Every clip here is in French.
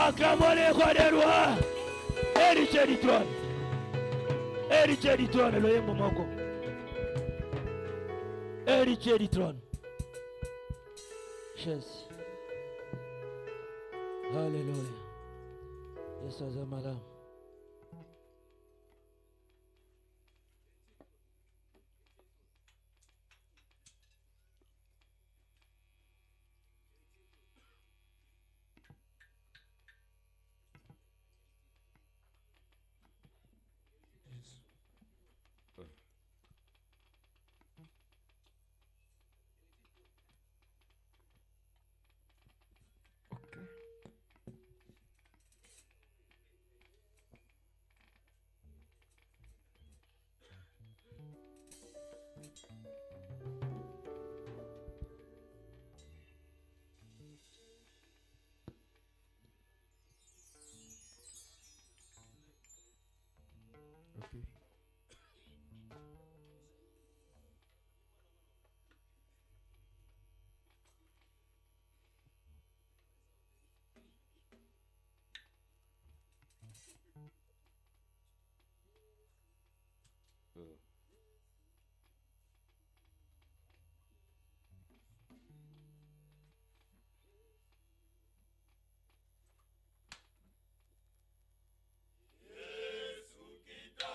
Acclamons les rois des rois. Héritier du trône. Héritier du trône. Elohim Momoko. Héritier du trône. Jésus. Alléluia. Yes, madame. Yesu kita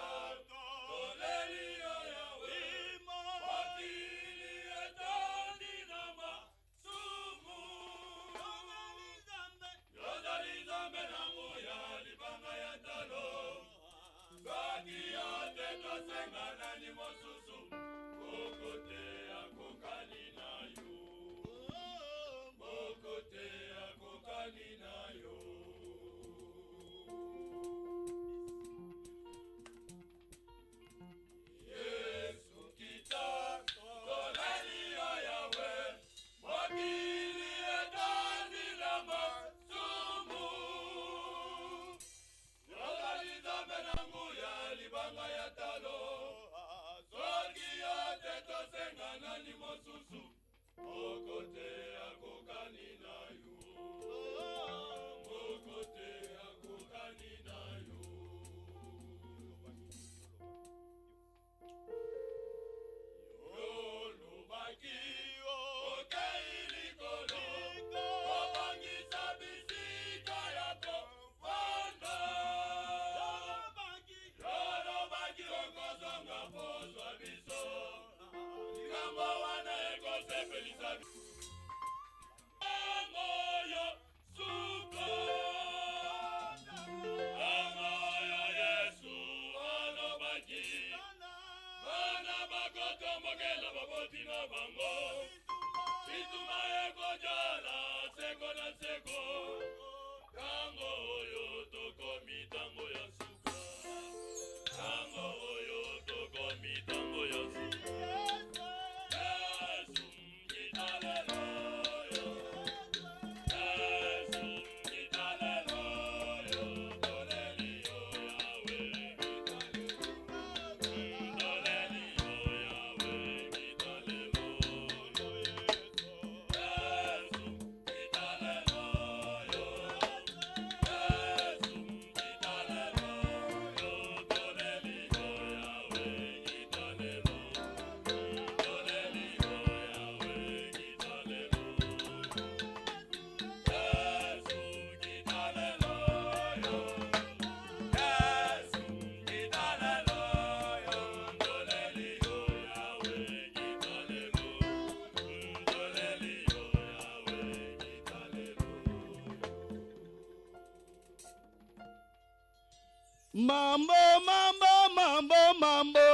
Mambo, mambo, mambo, mambo.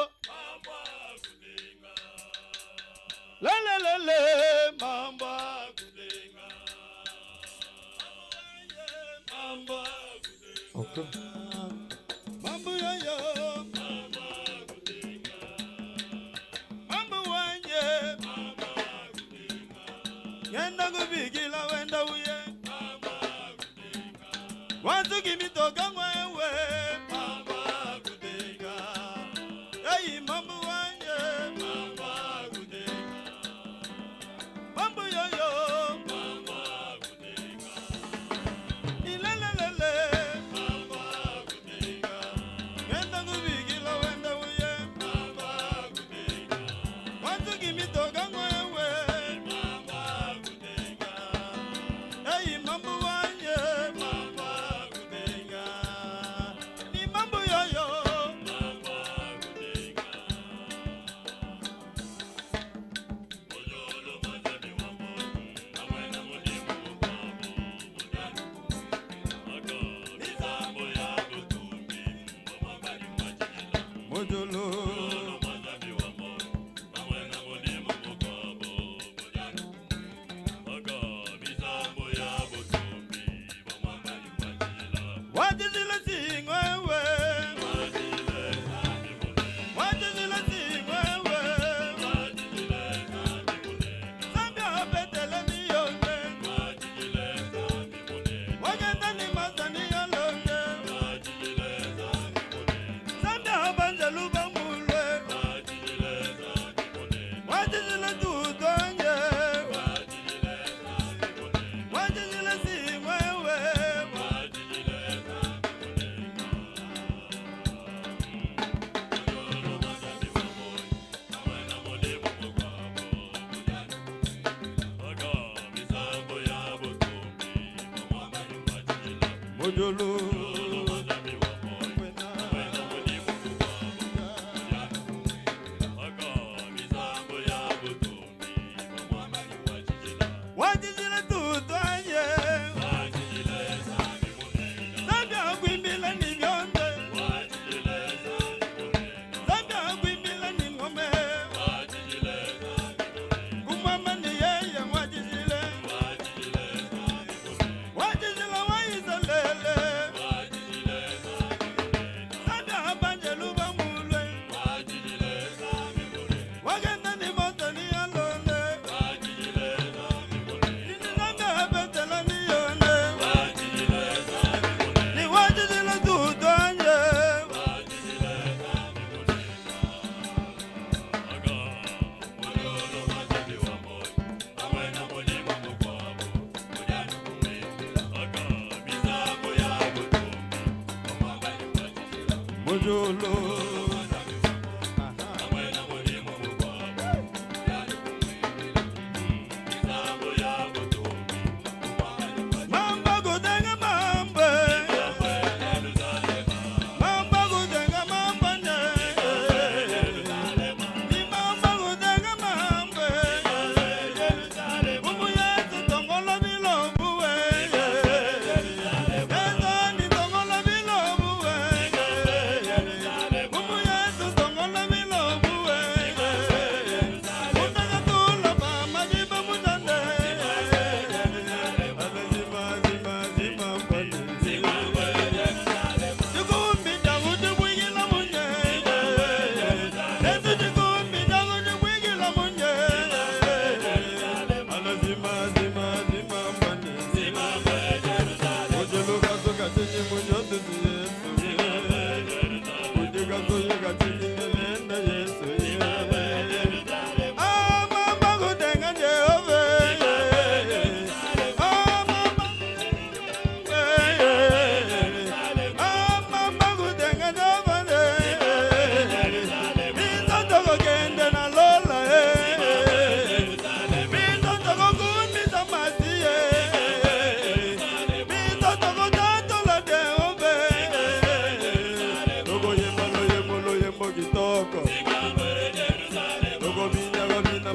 La la la la, mambo kudenga. Mambo kudenga. Okay. Mambo yo yo. Mambo kudenga. Mambo wanje. Mambo kudenga. Yenda kubigila wenda uye. Mambo kudenga. Wanzu kimitoka mwewe. Wajizile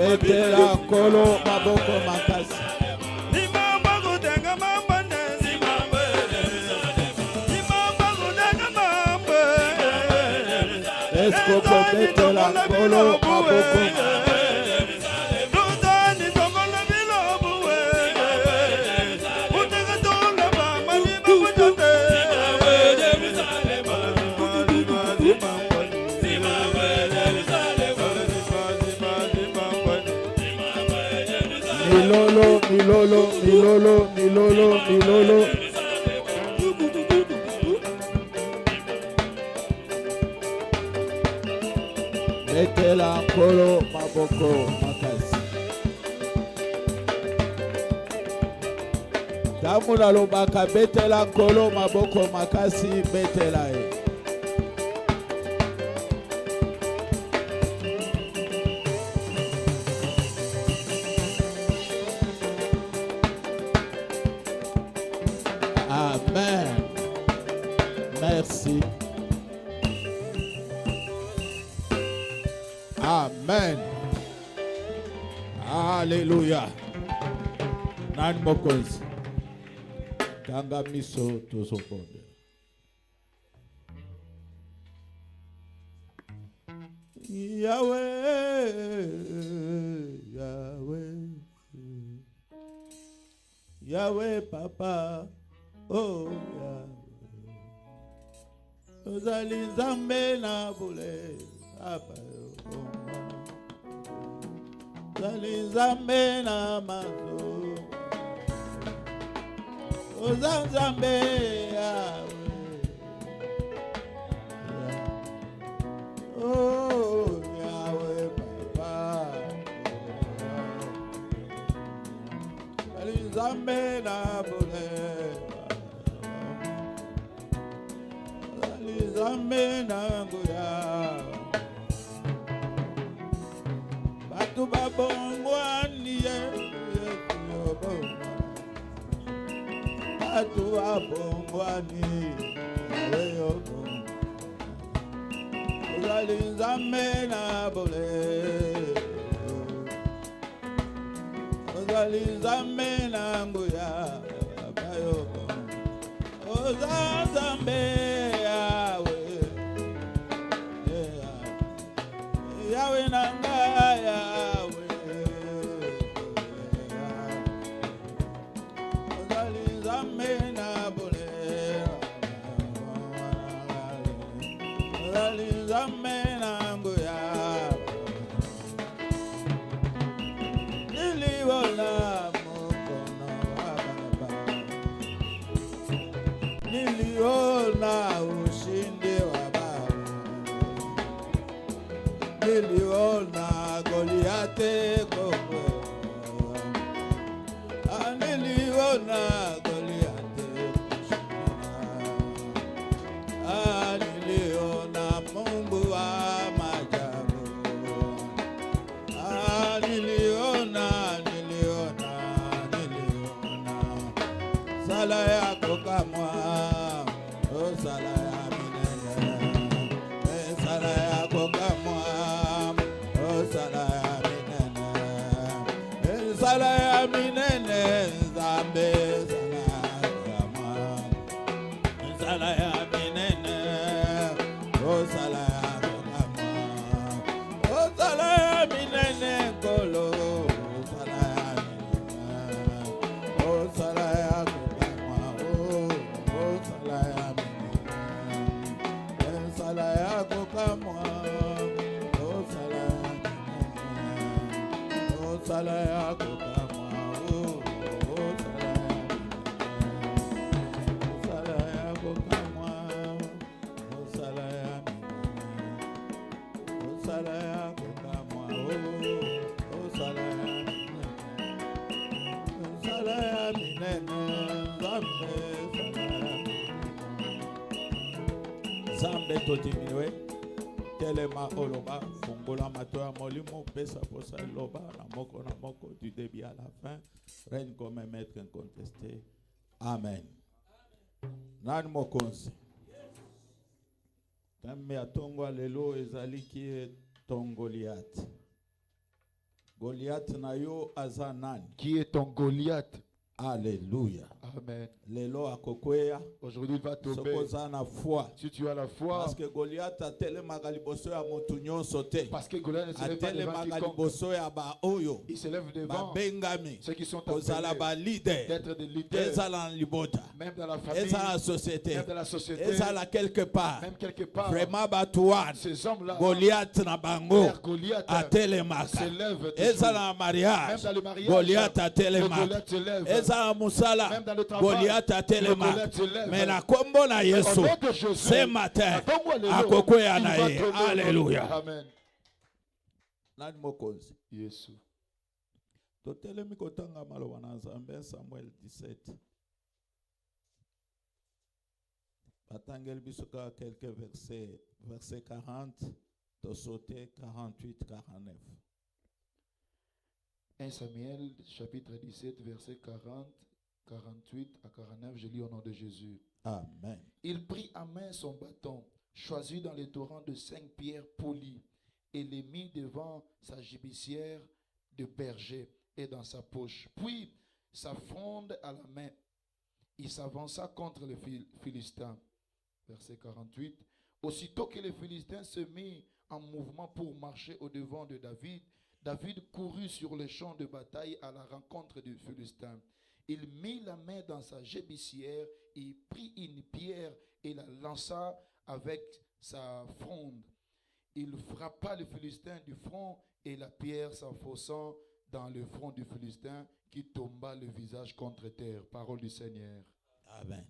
Betela kolo maboko makasi. Eskopo betela kolo maboko. Milolo. Betela kolo maboko makasi. Tamula lobaka betela kolo maboko makasi betela e. Amen. Merci. Amen. Alléluia. Nan mokonzi. Kanga miso tosoponde. Yahweh Papa. Oh Yahweh. Ozali Nzambe na bule. Papa. Ozali Nzambe na mazo. Ozali Nzambe Yahweh. Oh Yahweh Papa. Ozali Nzambe na bule. Ozali Nzambe na ngoya. Batu babongwani Batu babongwani Ozali Nzambe na bole. Ozali Nzambe na ngoya. Ozali Nzambe Yahweh nanga Yahweh. Ozali Nzambe na bole. Ozali Nzambe na ngoya. Niliwona mukono wa Baba. Niliona ushindi wa Baba. Niliona Goliate koko. Niliona Goliate kushinda. Niliona Mungu wa majabu. Niliona sala yako kamwa. Oh sala ya minene. Sala yako kamwa. Sala ya minene Nzambe sala ya minene oh sala ya kama oh sala ya minene kolo sala ya minene oh sala ya kama oh sala ya minene sala ya kama oh sala ya kama oh sala ya kama oh sala ya sala ya kama oh sala ya minene Zambe to diminuer telema oloba fungola matoya molimo pesa posa loba na moko du début à la fin règne comme un maître incontesté. Amen. Nan mokonzi Tame atongo lelo ezali ki tongoliat Goliath na yo azanani. Qui est ton Goliath? Alléluia. Amen. Lelo akokwea. Aujourd'hui, il va tomber. Sokoza na foi. Si tu as la foi. Parce que Goliath a tellement liboso ya motu nyonso te. Parce que Goliath ne se lève pas devant quiconque. Liboso ya ba oyo. Il se lève devant Bengami. ceux qui sont Kozala ba leader. d'être des leaders. Ezala libota. Même dans la famille. Ezala la société. Même dans la société. Ezala quelque part. Même quelque part. Vraiment batuan. Ces hommes-là. Goliath na bango. Goliath atelemaka. se lève. Ezala na mariage. Même dans le mariage. Goliath atelemaka. Goliath se lève. Ezala musala. Même dans le travail. Goliath atelemaka. Se lève. Mais na kombo na Yesu. Ce matin. Akokwea na ye. Alléluia. Amen. Nani mokonzi? Yesu. Totelemi kotanga maloba na Nzambe Samuel 17. Batangel biso ka quelques versets, verset 40, to sauter 48, 49. 1 Samuel chapitre 17 verset 40, 48 à 49, je lis au nom de Jésus. Amen. Il prit à main son bâton, choisi dans les torrents de 5 pierres polies, et les mit devant sa gébissière de berger et dans sa poche. Puis, sa fronde à la main, il s'avança contre les Philistins. Verset 48. Aussitôt que les Philistins se mirent en mouvement pour marcher au-devant de David, David courut sur le champ de bataille à la rencontre des Philistins. Il mit la main dans sa gébissière, il prit une pierre et la lança avec sa fronde. Il frappa le Philistin du front et la pierre s'enfonçant dans le front du Philistin qui tomba le visage contre terre. Parole du Seigneur. Amen.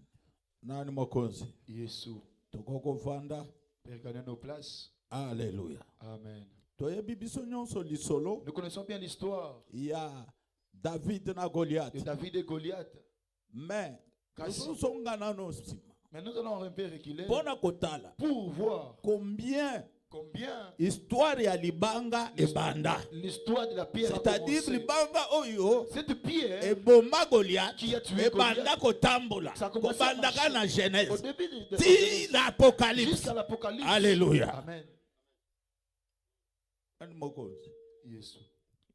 Nani mokonzi? Yesu. Tokoko vanda. Regardez nos places. Alléluia. Amen. Toyebi biso nyonso lisolo. Nous connaissons bien l'histoire. Il y a David na Goliath. De David et Goliath. Mais nous sommes mais nous allons un peu reculer pour voir combien histoire ya libanga ebanda. L'histoire de la pierre. C'est-à-dire libanga oyo cette pierre eboma Goliath qui a tué ebanda kotambola kobanda na Genèse au début de l'Apocalypse. Jusqu'à l'Apocalypse. Alléluia. Amen. Yes.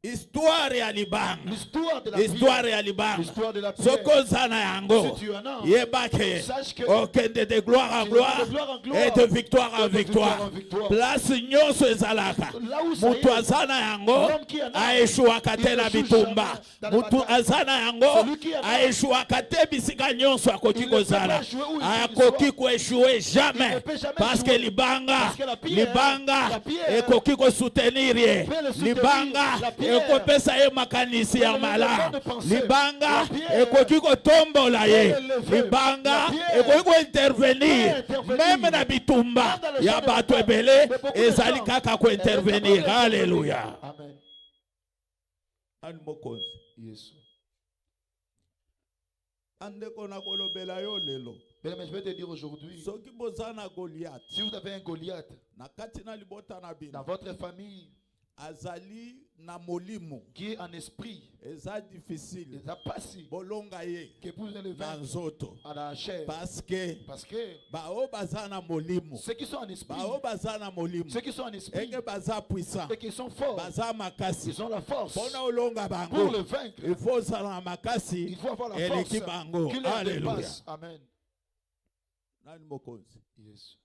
Histoire ya libanga. L'histoire de la libanga. L'histoire de la pierre. Soko zana yango. Si tu en as, yebake. sache que okende de gloire en gloire et de victoire en victoire. Place nyonso ezalaka. Mutu azana yango aeshuaka te na bitumba. Mutu azana yango aeshuaka te bisika nyonso akoki kozala. Akoki koeshuer jamais parce que libanga ekoki ko soutenir ye. Libanga ekopesa ye makanisi ya mala. Libanga ekoki kotombola ye. Libanga ekoki ko intervenir même na bitumba ya bato ebele ezali kaka ko intervenir. Alléluia. Amen. Yesu. Andeko na kolobela yo lelo. Mais je vais te dire aujourd'hui, Soki bozana Goliath. si vous avez un Goliath Na kati na libota na bino. dans votre famille, Azali na molimo. qui est en esprit, Eza difficile. il n'a pas si Bolonga ye. que pour le Na vaincre nzoto. à la chair. Parce que bao bazana molimo. Ceux qui sont en esprit, Bao bazana molimo. ceux qui sont en esprit Eke baza puissant. et qui sont forts, Baza makasi. ils ont la force Bona olonga bango. pour le vaincre. Il faut sala makasi. Il faut avoir la Eleki force bango. qui leur Alléluia. dépasse. Amen. Nani mokonzi? Yes.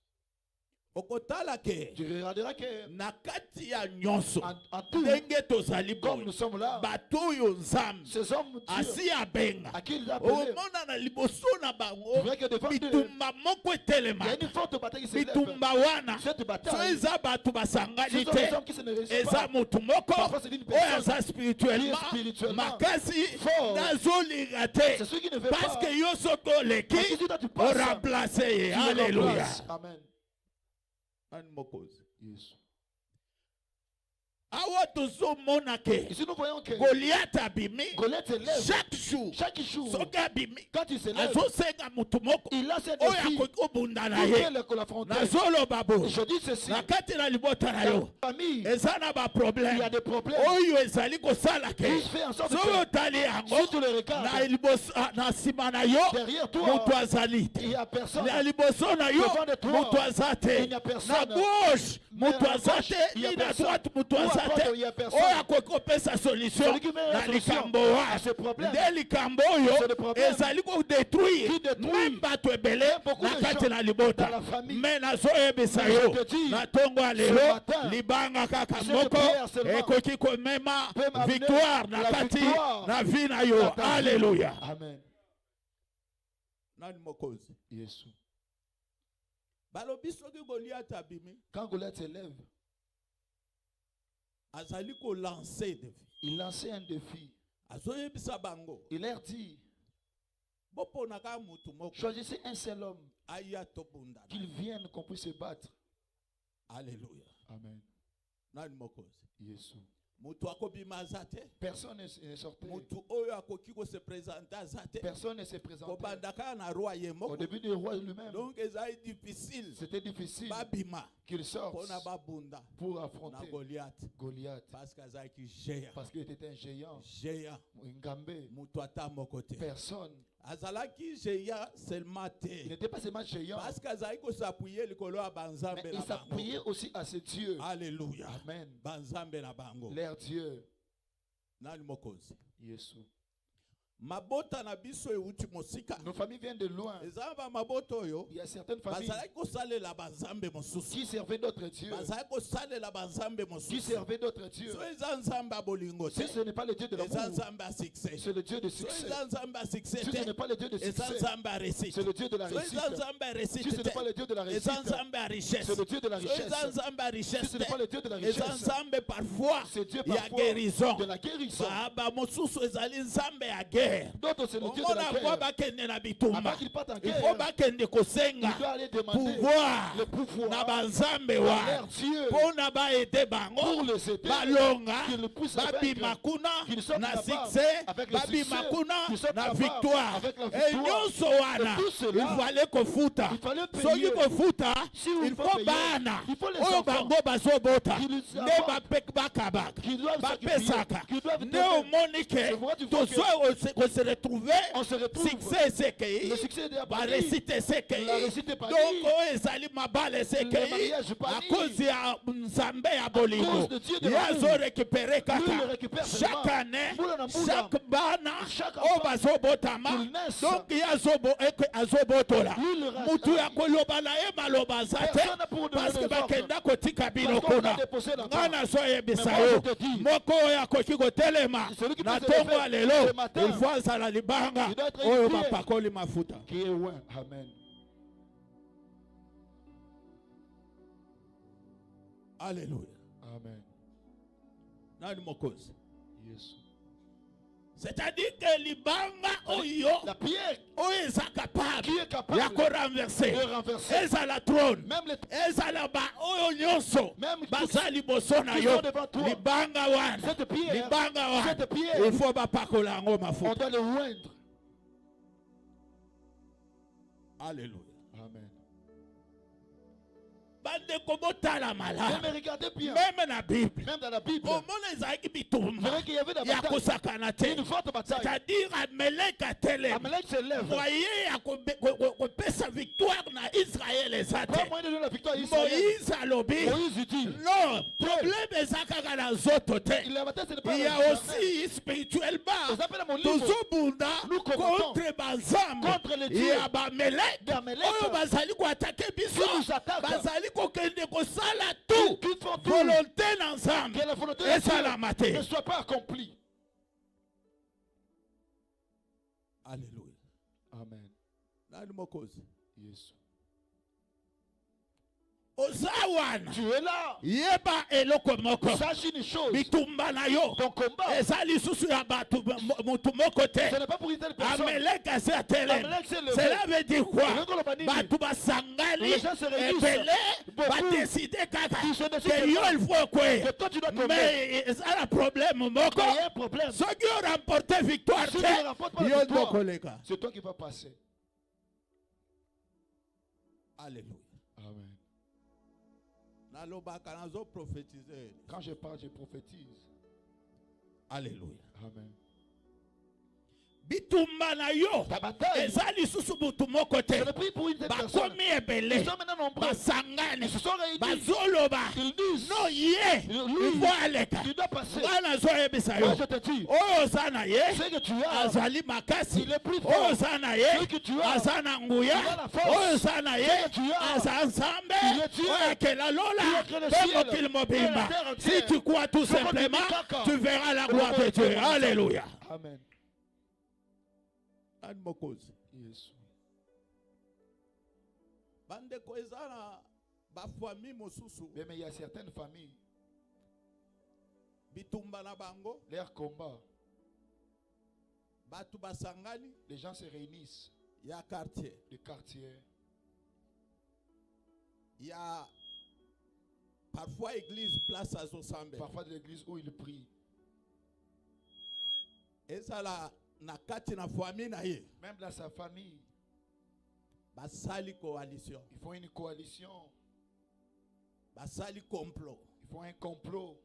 Okotala ke. Tu regarderas que Na kati ya nyonso. en tout, Ndenge tozali comme boy. nous sommes là, Bato yo nzambe. ces hommes Dieu, Asi abenga. à qui il a appelé, Omona na liboso na bango. tu vois que devant eux, Bitumba moko il y a etelema. une forte bataille qui se lève. Bitumba wana. Cette So bataille, eza bato ce basangani sont les te. hommes qui se ne réussissent Eza pas. mutu moko. Parfois, c'est une Oyo personne aza spirituellement. qui est spirituellement Makasi fort. nazolinga C'est te. celui qui ne veut Parce pas. que yo soko Parce que leki. si toi tu passes, Remplace ye. tu le Alléluia. remplaces. Amen. Nani mokozi? Yes. Awa tozomona ke. Ici nous voyons que Goliath abimi. Goliath se lève Chaque jour. chaque jour. Soki abimi. Quand il se lève, Azosenga mutu moko. il a cette Oyo défi akoki kobunda na pour ye. qu'elle l'affronte. Nazoloba bo. Je dis ceci, Na kati na libota na dans yo. la famille, Eza na ba il y problème. a des problèmes. Oyo ezali kosala ke. Il fait en sorte Soki que otali yango. si tu le regardes, Na liboso na sima na yo. derrière toi, Mutu azali il te. n'y a personne. Na liboso na yo. Devant de toi, Mutu aza te. il n'y a personne. Na gauche. Mais Mutu à aza gauche, te. il y a Ni na personne. droite mutu Ou à aza droite, te. il y a personne. Oyo akoki kopesa Et solution Celui qui met la na solution likambo à ce problème. nde likambo oyo C'est le problème ezali kodétruire qui détruit même bato ebele beaucoup na de kati gens na libota dans la famille. mais nazoyebisa Mais yo je te dis, na ntongo ya ce lelo matin, libanga kaka cette moko prière seulement ekoki komema peut m'amener victoire na la kati victoire na vie na yo. dans ta vie. Alléluia. Amen. Nani mokonzi Yesu. balobi soki Goliath abimi Quand Goliath s'élève, azali kolancer défi il lançait un défi. azoyebisa bango Il leur dit, boponaka mutu moko choisissez un seul homme aya tobunda qu'il vienne qu'on puisse se battre. Alléluia. Amen. Nani mokonzi Yesu. mutu akobima aza te Personne ne sortait. mutu oyo akoki kose présenter aza te Personne ne se présentait. kobandaka na roi ye Au moko début du roi lui-même, donc ezali difficile c'était difficile babima qu'il sorte mpona babunda pour na affronter Goliath Goliath. parce que azalaki géant Parce qu'il était un géant. géant Ngambé. mutu ata moko te Personne. azalaki géant seulement Il te n'était pas seulement géant, parce que azalaki kosapuye likolo ya banzambe mais na il s'appuyait bango. aussi à ses dieux. Alléluia. Amen. Banzambe na bango Leur Dieu. nani mokonzi Yesu. mabota na biso euti mosika Nos familles viennent de loin. eza ba mabota oyo Il y a certaines familles bazalaki kosalela banzambe mosusu qui servaient d'autres dieux. bazalaki kosalela banzambe Qui mosusu servaient d'autres dieux. so eza nzambe ya bolingo te Si ce n'est pas le Dieu de eza l'amour, nzambe ya succès c'est le Dieu de so succès. eza nzambe ya succès Si ce n'est te pas le Dieu de eza succès, nzambe ya réussite c'est le Dieu de la so réussite. eza nzambe ya Si réussite ce n'est pas le Dieu de la te eza réussite, nzambe ya richesse c'est le Dieu de la so eza richesse. nzambe ya Si richesse ce n'est pas le Dieu de la te eza richesse, nzambe parfois c'est Dieu ya parfois guérison de la guérison. bamosusu ezali nzambe ya guerre D'autres, c'est le Dieu de omona la po guerre. bakende na bitumba Avant qu'il parte en il faut guerre, bakende kosenga il doit aller demander pouvoir le pouvoir na banzambe à wana leur Dieu mpona baede bango pour les aider, balonga qu'ils puissent babima vaincre, kuna qu'ils sortent na capable succès avec le babima succès, kuna qu'ils sortent na capable victoire avec la e victoire. nyonso wana Et tout cela, il fallait kofuta il fallait payer. soki kofuta Si vous il faut faut payer, bana il faut les oyo enfants bango bazobota qui les nde apportent, bakabaka qui doivent bapesaka sacrifier, qui doivent nde donner. omoni ke C'est pourquoi tu vois tozwa kose retrouve On se retrouve. succès esekei Le succès est parti. baresite esekei La réussite est partie. donc oyo ezali mabala Le esekei mariage à parti. cause ya nzambe ya bolingo cause de Dieu de ye l'amour. azorécupere Lui, il kaka récupère chaque seulement. année Mbula na mbula. chaque bana Chaque oyo enfant bazobotama qu'il naisse. donc ye azobotola Lui, le reste. mutu ya koloba na ye maloba aza te Personne n'a pour donner parce que des ordres. bakenda kotika bino Parce qu'on kuna va déposer là-bas. nga nazoyebisa Mais moi, yo je te dis, moko oyo akoki kotelema celui qui na peut se ntongo ya lever lelo ce matin, il faut azala libanga il doit être oyo épié. bapakoli mafuta. Qui est loin. Amen. Alléluia. Amen. Nani mokonzi? Yesu. C'est-à-dire que libanga oyo La pierre oyo eza capable qui est capable ya korenverse de renverser ezala trône même les ezala ba oyo nyonso Même baza liboso na qui yo sont devant toi. libanga wana Cette pierre, libanga wana cette pierre, il faut bapakola yango on mafuta. doit le oindre. Alléluia. Amen. bandeko botala malamu Mais regardez bien, même na bible même dans la Bible, omona ezalaki vous bitumba verrez qu'il y avait la ya bataille, kosakana te une forte bataille. c'est-à-dire ameleki atelemi Amalek se lève. moyen ya kopesa victoire na israel eza Pas te moyen de donner la victoire à Israël. moïse alobi Moïse dit, non problème eza kaka na nzoto te la bataille ce n'est pas il y a la aussi spirituellement Ça s'appelle mon livre. tozobunda Nous combattons contre banzambe contre les dieux ya bameleki d'Amalek oyo bazali koatake biso qui nous attaquent. bazali kokende kosala tout Qui font tout. volonté na nzambe Que la volonté de esalama Dieu ne te. soit pas accomplie. Alléluia. Amen. Nani mokozi? Yesu. Oza wana Tu es là. yeba eloko moko Sache une chose. bitumba na yo Ton combat, eza lisusu ya bato mutu moko te. ce n'est pas pour une telle personne. Ameleki asi atelemi. Amalek s'est levé. Cela veut dire quoi? Les Bato basangani Les gens se réunissent. ebele Beaucoup. badeside kaka Ils se décident ke yo que il faut kwe que toi tu dois tomber. mais eza na problème moko Il y a un problème. soki o remporte victoire Si tu ne remportes pas te la yo victoire, ndokoleka. c'est toi qui vas passer. Alléluia. Amen. Nalobaka nazo prophétiser. Quand je parle, je prophétise. Alléluia. Amen. bitumba na yo ta bataille. eza lisusu butu moko te Je le prie pour une seule personne. bakomi ebele Ils sont maintenant nombreux. basangani Ils se sont réunis. bazoloba Ils disent, no ye lui, ifo aleka tu dois passer. nga nazoyebisa yo Moi, je te dis, oyo oza na ye ce que tu as, azali makasi il est plus fort. oyo oza na ye Ce que tu as, aza na nguya il a la force. oyo oza na ye Ce que tu as, aza nzambe il est Dieu. oyo akela Il lola a créé le mpe ciel mokili et mobimba la terre si entière. tu crois tout Pourquoi tu simplement dis caca? tu verras la gloire de Dieu. Alléluia. Amen. Nani mokozi Yes. bandeko eza na bafamille mosusu Mais il y a certaines familles, bitumba na bango leur combat, batu basangani les gens se réunissent, ya quartier les quartiers, ya parfois église place azosambe parfois de l'église où ils prient. ezala na kati na famille na ye Même dans sa famille, basali coalition ils font une coalition, basali complot ils font un complot.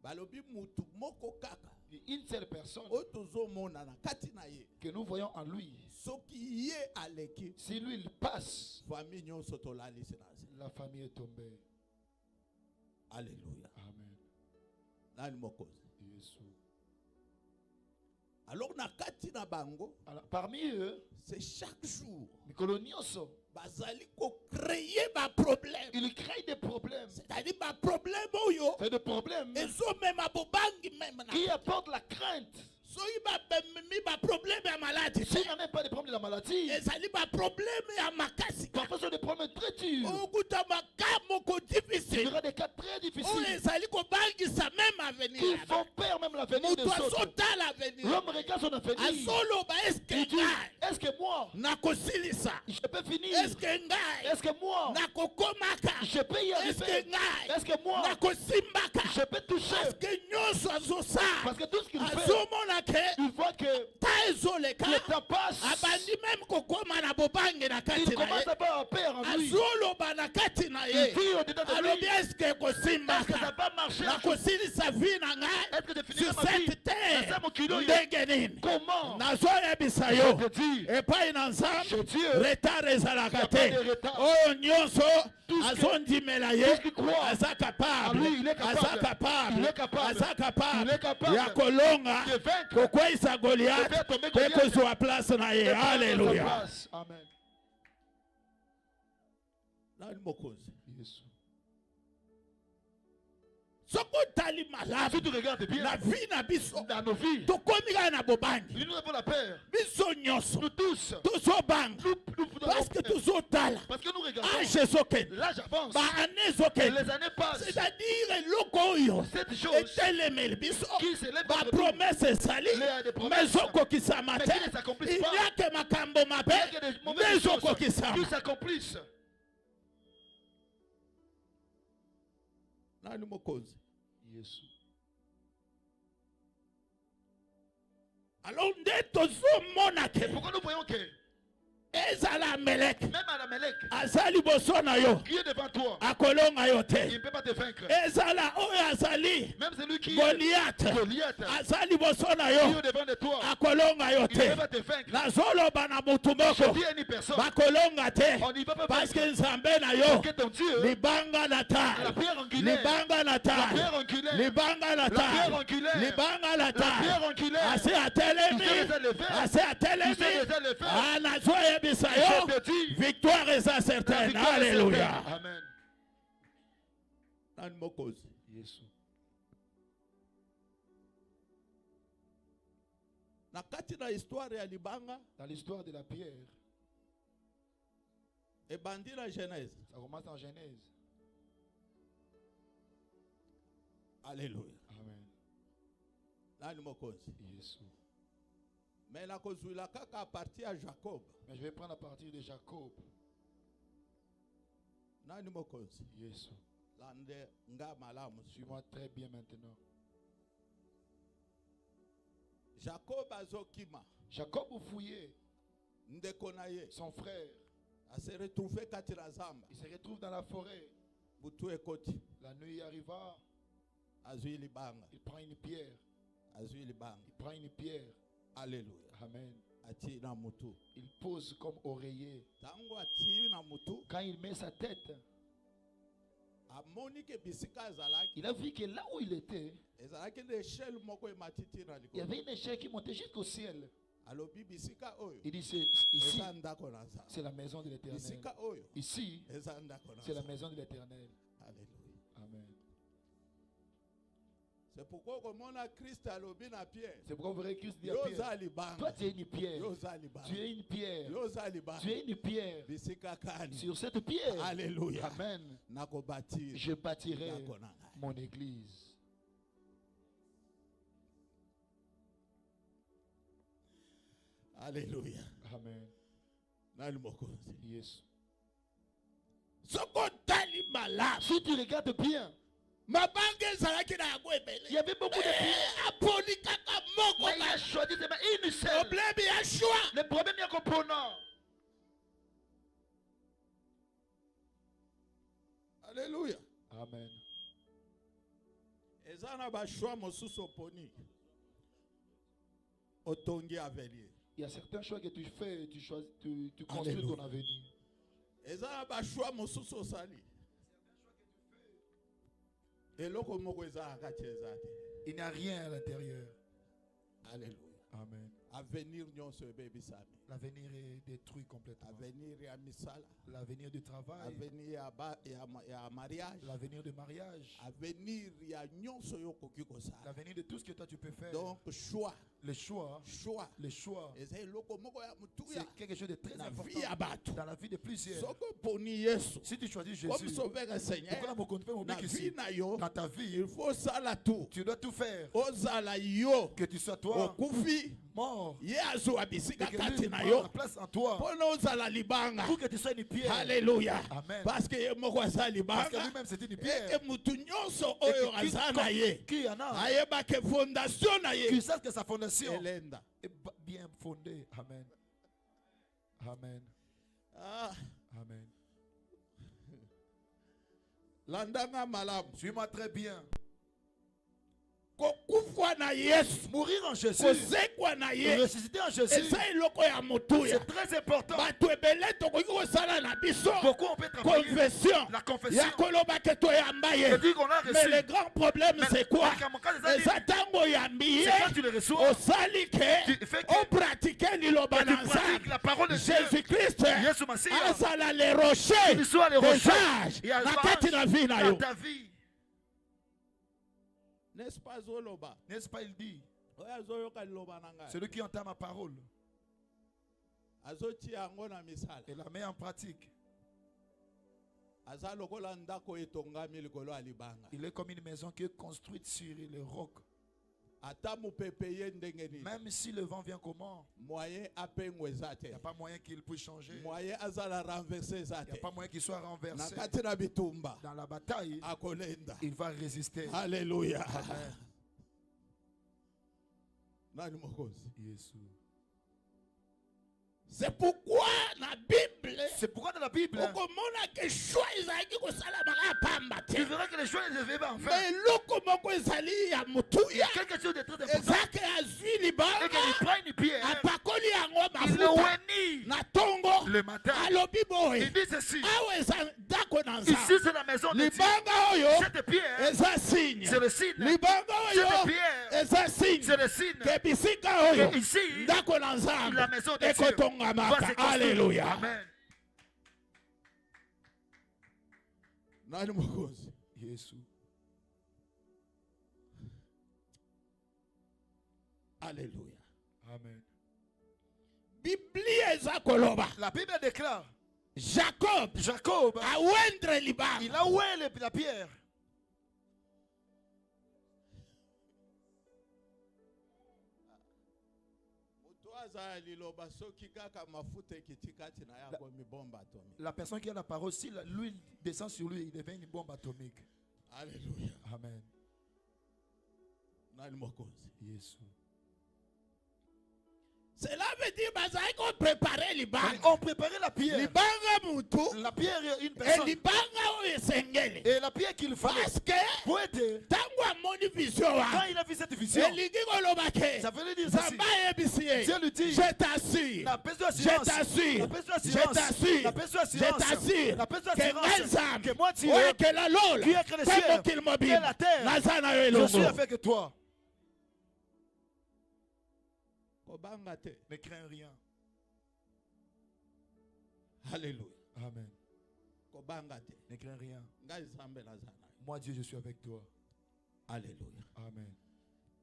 balobi mutu moko kaka Une seule personne oyo tozomona na kati na ye que nous voyons en lui, soki ye aleki si lui il passe, famille nyonso tolalisi na se. la famille est tombée. Alléluia. Amen. Nani mokozi Yesu. alors na kati na bango Alors, parmi eux, c'est chaque jour mikolo nyonso, bazali kocréer baproblème ils créent des problèmes. c'est-à-dire baproblème oyo C'est des problèmes ezomema bobangi meme na qui apportent la crainte. soki bamemi baproblème ya maladi S'il n'y a même pas de problème de la maladie, ezali baproblème ya makasi parfois c'est des problèmes très durs. okuta maka moko Il y difficile aura des cas très oyo difficiles ezali kobangisa même avenir qui ya font peur même l'avenir moto des autres. azotala avenir L'homme regarde son avenir. azoloba Il eske dit, ngai est-ce que moi, nakosilisa je peux finir? eske ngai Est-ce que moi, nakokomaka je peux y eske arriver? ngai Est-ce que moi, nakosimbaka je peux toucher? parceke nyonso azosala Parce que tout ce qu'il fait, azomona ke il voit que ta ezoleka le temps passe. abandi meme kokóma na bobange na kati Il na commence ye à avoir peur en lui. azoloba na kati na Il ye dit au-dedans de alobi lui, eske est-ce que ça ekosimbaka va marcher? nakosilisa vi na Est-ce que ngai je finirai sur ma vie cette terre dans ce mokilo? ndenge nini Comment? nazoyebisa Je yo te dis, epai na nzambe chez Dieu, retard ezalaka y a te pas de retard. oyo nyonso Tout ce que- azondimela tout ye ce qu'il croit aza en capable lui, il est capable. aza capable Il est capable. aza capable Il est capable ya kolonga de vaincre. kokweyisa De goliath faire tomber mpe Goliath. kozwa place na ye Et prendre sa alleluya place. Amen. nani mokonzi Yesu. soki otali malamu Si tu regardes bien, na vi na biso dans nos vies, tokomi kaka na bobangi nous avons la peur. biso nyonso Nous tous, tozobanga nous parce que tozotala parce que nous regardons. age ezokende L'âge avance. baane Et ezokende les années passent. c'est-à-dire eloko oyo Cette chose etelemeli biso qui s'élève contre nous, bapromese ezali Il y a des promesses, mais ezokokisama mais te qui ne s'accomplissent il pas. n'y a que makambo il mabe y a que des nde mauvaises choses qui ezokokisama s'accomplissent. nani mokonzi Yesu. alors nde tozomona ke Pourquoi nous voyons que ezala ameleke même à la Mélec, aza liboso na yo qui est devant toi, akolonga yo il te ne peut pas te vaincre. ezala oyo azali Même celui qui est goliath Goliath, aza liboso na qui yo est devant de toi, akolonga yo il ne peut te pas te vaincre. nazoloba na mutu Je moko dis à une personne, bakolonga te on n'y va pas parce vaincre. que nzambe na yo Parce que ton Dieu, libanga na la tai pierre angulaire, libanga na la tai pierre angulaire, libanga na la pierre tai angulaire, libanga na la pierre tai angulaire, ase tu sais atelemi les élever, ase tu sais atelemi les élever. nazoyebisa Je yo te dis, victoire eza la certaine victoire est alléluia certaine. Amen. nani mokozi Yesu. na kati na histoire ya libanga Dans l'histoire de la pierre, ebandi na genèse ça commence en Genèse. alléluia Amen. nani mokonzi Yesu. mais nakozwila kaka a partir ya jacob Mais je vais prendre à partir de Jacob. nani mokonzi Yesu. lande nga malamu Suis-moi très bien maintenant. jacob azokima Jacob fouillait ndeko na ye son frère. ase retrouve kati na zamba Il se retrouve dans la forêt. butu ekoti La nuit arriva. azwi libanga Il prend une pierre. azwi libanga Il prend une pierre. Alléluia. Amen. Ati na mutu. Il pose comme oreiller. Tango ati na mutu. Quand il met sa tête, Amoni ke bisika azalaki. il a vu que là où il était, Ezalaki na échelle moko ematiti na il y likolo. avait une échelle qui montait jusqu'au ciel. Alobi bisika oyo. Il dit, ici, Eza ndako na Nzambe. c'est la maison de l'Éternel. Bisika oyo. Ici, Eza ndako na c'est la Nzambe. maison de l'Éternel. Alléluia. Amen. C'est pourquoi comme on a Christ alobi na Pierre. C'est pourquoi vous verrez Christ dit à Yoza Pierre, libanga. toi tu es une pierre. Yoza libanga. Tu es une pierre. Yoza libanga. Tu es une pierre. Bisika kani. Sur cette pierre, Alléluia. Amen, Nako bâtir. je bâtirai Ndako na ngai. mon église. Alléluia. Amen. Nani mokonzi. Yes. Soko tali malamu. Si tu regardes bien, Mabange ezalaki na yango ebele. il y avait beaucoup de pierres. Aponi kaka moko. Mais il a choisi seulement une seule. Problème ya choix. Le problème est qu'on prenant. Alléluia. Amen. Eza na ba choix mosusu oponi. Otongi avenir. Il y a certains choix que tu fais, tu choisis, tu construis Alléluia. ton avenir. Eza na ba choix mosusu osali. Eloko moko eza kati eza te. Il n'y a rien à l'intérieur. Alléluia. Amen. Avenir nyonso ebebisami. L'avenir est détruit complètement. Avenir ya misala. L'avenir du travail, Avenir ya mariage. l'avenir du mariage, Avenir ya nyonso yo koki kosala. l'avenir de tout ce que toi tu peux faire. Donc choix. Les choix, Choix. c'est Eza eloko moko ya mutuya. quelque chose de très Na important vie ya bato. dans la vie de plusieurs. Soko poni Yesu. Si tu choisis Comme Jésus, sauveur Seigneur. pourquoi la mokonde Na fait vie ici? na yo. Dans ta vie, Il faut sala tout. tu dois tout faire. Ozala yo. Que tu sois toi, Okufi. mort, Ye azwa bisika et que kati lui na prend yo. la place en toi, Pona ozala libanga. pour que tu sois une pierre. Alléluia. Amen. Parce que ye moko aza Parce que libanga. lui-même c'est une Et pierre. que mutu nyonso Et oyo que aza na ye. qui en a, Ayeba ke fondation na qui ye. sache que sa fondation Elenda. est bien fondée. Amen. Amen. Ah, Amen. landanga malamu. Suis-moi très bien. Kokufwa na Yesu. Mourir en Jésus, Kozekwa na ye. ressusciter en Jésus, Eza eloko ya mutuya. c'est très important. Bato ebele tokoki kosala na biso. Pourquoi on peut travailler Confession. la confession? Ya koloba ke toyamba ye. Je dis qu'on a Mais reçu. le grand problème Mais c'est quoi? c'est Eza tango yambi ye. quand tu le reçois, Osali ke. tu fais que- On pratique liloba que tu na pratiques Nzambe. la parole de Dieu. Jésus-Christ Yesu Masiya. azala le rocher Il soit le des rocher. âges Et à na l'âge kati na vie na dans yo. ta vie. N'est-ce pas zoloba? N'est-ce pas, il dit, Oyo azoyoka liloba na ngai. celui qui entend ma parole Azotia yango na misala. et la met en pratique, Aza lokola ndako etongami likolo ya libanga. il est comme une maison qui est construite sur le roc. Ata mopepe ye ndenge nini. Même si le vent vient comment, Moyen apengo eza il te. n'y a pas moyen qu'il puisse changer. Moyen azala renverser eza Il n'y a te. pas moyen qu'il soit Na renversé. kati na bitumba. Dans la bataille, Akolenda. il va résister. Alléluia. Amen. Nani mokozi? Yesu. C'est pourquoi la Bible C'est pourquoi dans la Bible, okomona ke choix ezalaki kosala maka pamba te. tu verras que les choses ne devaient pas en faire. Mais eloko moko ezali ya Il y mutuya. a quelque chose de très important. Ezake azwi Et qu'il libanga. prend une pierre, Apakoli yango il le mafuta. wénit Na tongo. le matin. Alobi Il boye. dit ceci. Awa eza ndako na Ici, Nzambe. c'est la maison de Dieu. Libanga oyo Cette pierre, eza signe. c'est le signe. Libanga oyo Cette pierre, eza signe. c'est le signe. Ke bisika oyo Et ici, ndako na la Nzambe maison de Dieu ekotongamaka. va se construire. Alléluia. Amen. Nani mokozi? Yesu. Alléluia. Amen. Biblia eza koloba. La Bible déclare, Jacob Jacob, awendre libanga. il a oué la pierre. Moto aza liloba soki kaka mafuta ekiti kati na yango mibomba atomique. La personne qui a la parole, si l'huile descend sur lui, il devient une bombe atomique. Alléluia. Amen. Nani mokozi? Yesu. Cela veut dire qu'on préparait les banques. On préparait la pierre. Les banques, La pierre est une et personne. les banques, Et la pierre qu'il fallait. parce que, Pour être. Quand il a vu cette vision, ça veut dire ceci. Dieu lui dit, je t'assure, la paix de je assurance. t'assure, La paix de je assurance. t'assure, La paix de je assurance. t'assure, La paix de que assurance. Nzam, Que moi, Dieu, ouais, que la Lola, qui a créé le ciel, que et la terre, Nazana je Elongo. suis avec toi. Ne crains rien. Alléluia. Amen. Ne crains rien. Moi, Dieu, je suis avec toi. Alléluia. Amen.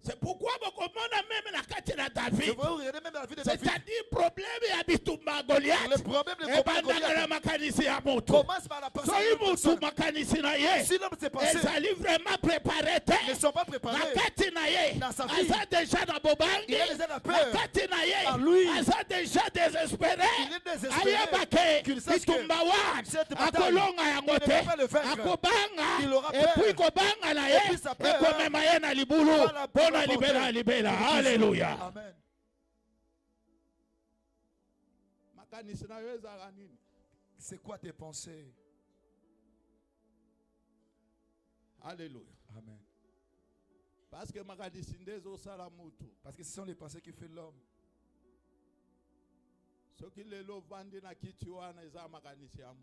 C'est pourquoi même la carte de Je David, veux regarder même la vie de David. c'est-à-dire problème et Bitumba Goliath, Le problème de et combat Goliath makanisi ya moto. commence par la So personne. yi mutu makanisi na ye, Si l'homme s'est passé, ezali vraiment préparé ne te. sont pas Na préparés. kati na ye, Dans sa vie, aza déjà na bobangi. il a déjà la Na peur. kati na ye, En lui, aza déjà désespéré. il est désespéré. Ayeba ke Qu'il sache que Bitumba wan cette bataille, akolonga yango il ne te, peut pas le vaincre. akobanga, Il aura et peur. puis kobanga na ye, Et puis sa peur, ekomema ye na libulu, va la pona porter. libela libela. Alléluia. Amen. C'est quoi tes pensées? Alléluia. Amen. Parce que Parce que ce sont les pensées qui font l'homme.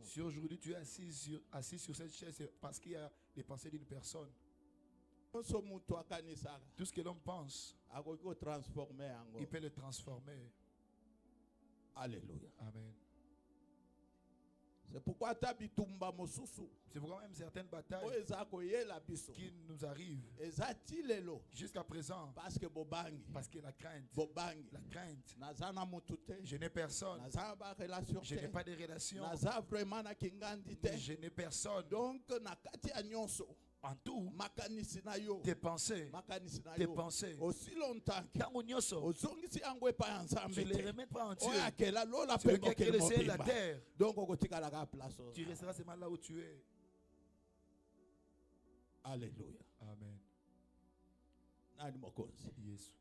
Si aujourd'hui tu es assis sur cette chaise, c'est parce qu'il y a les pensées d'une personne. Tout ce que l'homme pense, il peut le transformer. Alléluia. Amen. C'est pourquoi C'est pourquoi même certaines batailles qui nous arrivent jusqu'à présent, parce que la crainte, je n'ai personne, je n'ai pas de relation, je n'ai personne. donc En tout, tes pensées, aussi longtemps tu les remets pas en Dieu. tu Celui qui a créé le ciel et la terre, donc tu resteras seulement là où tu es. Alléluia. Amen. Yes.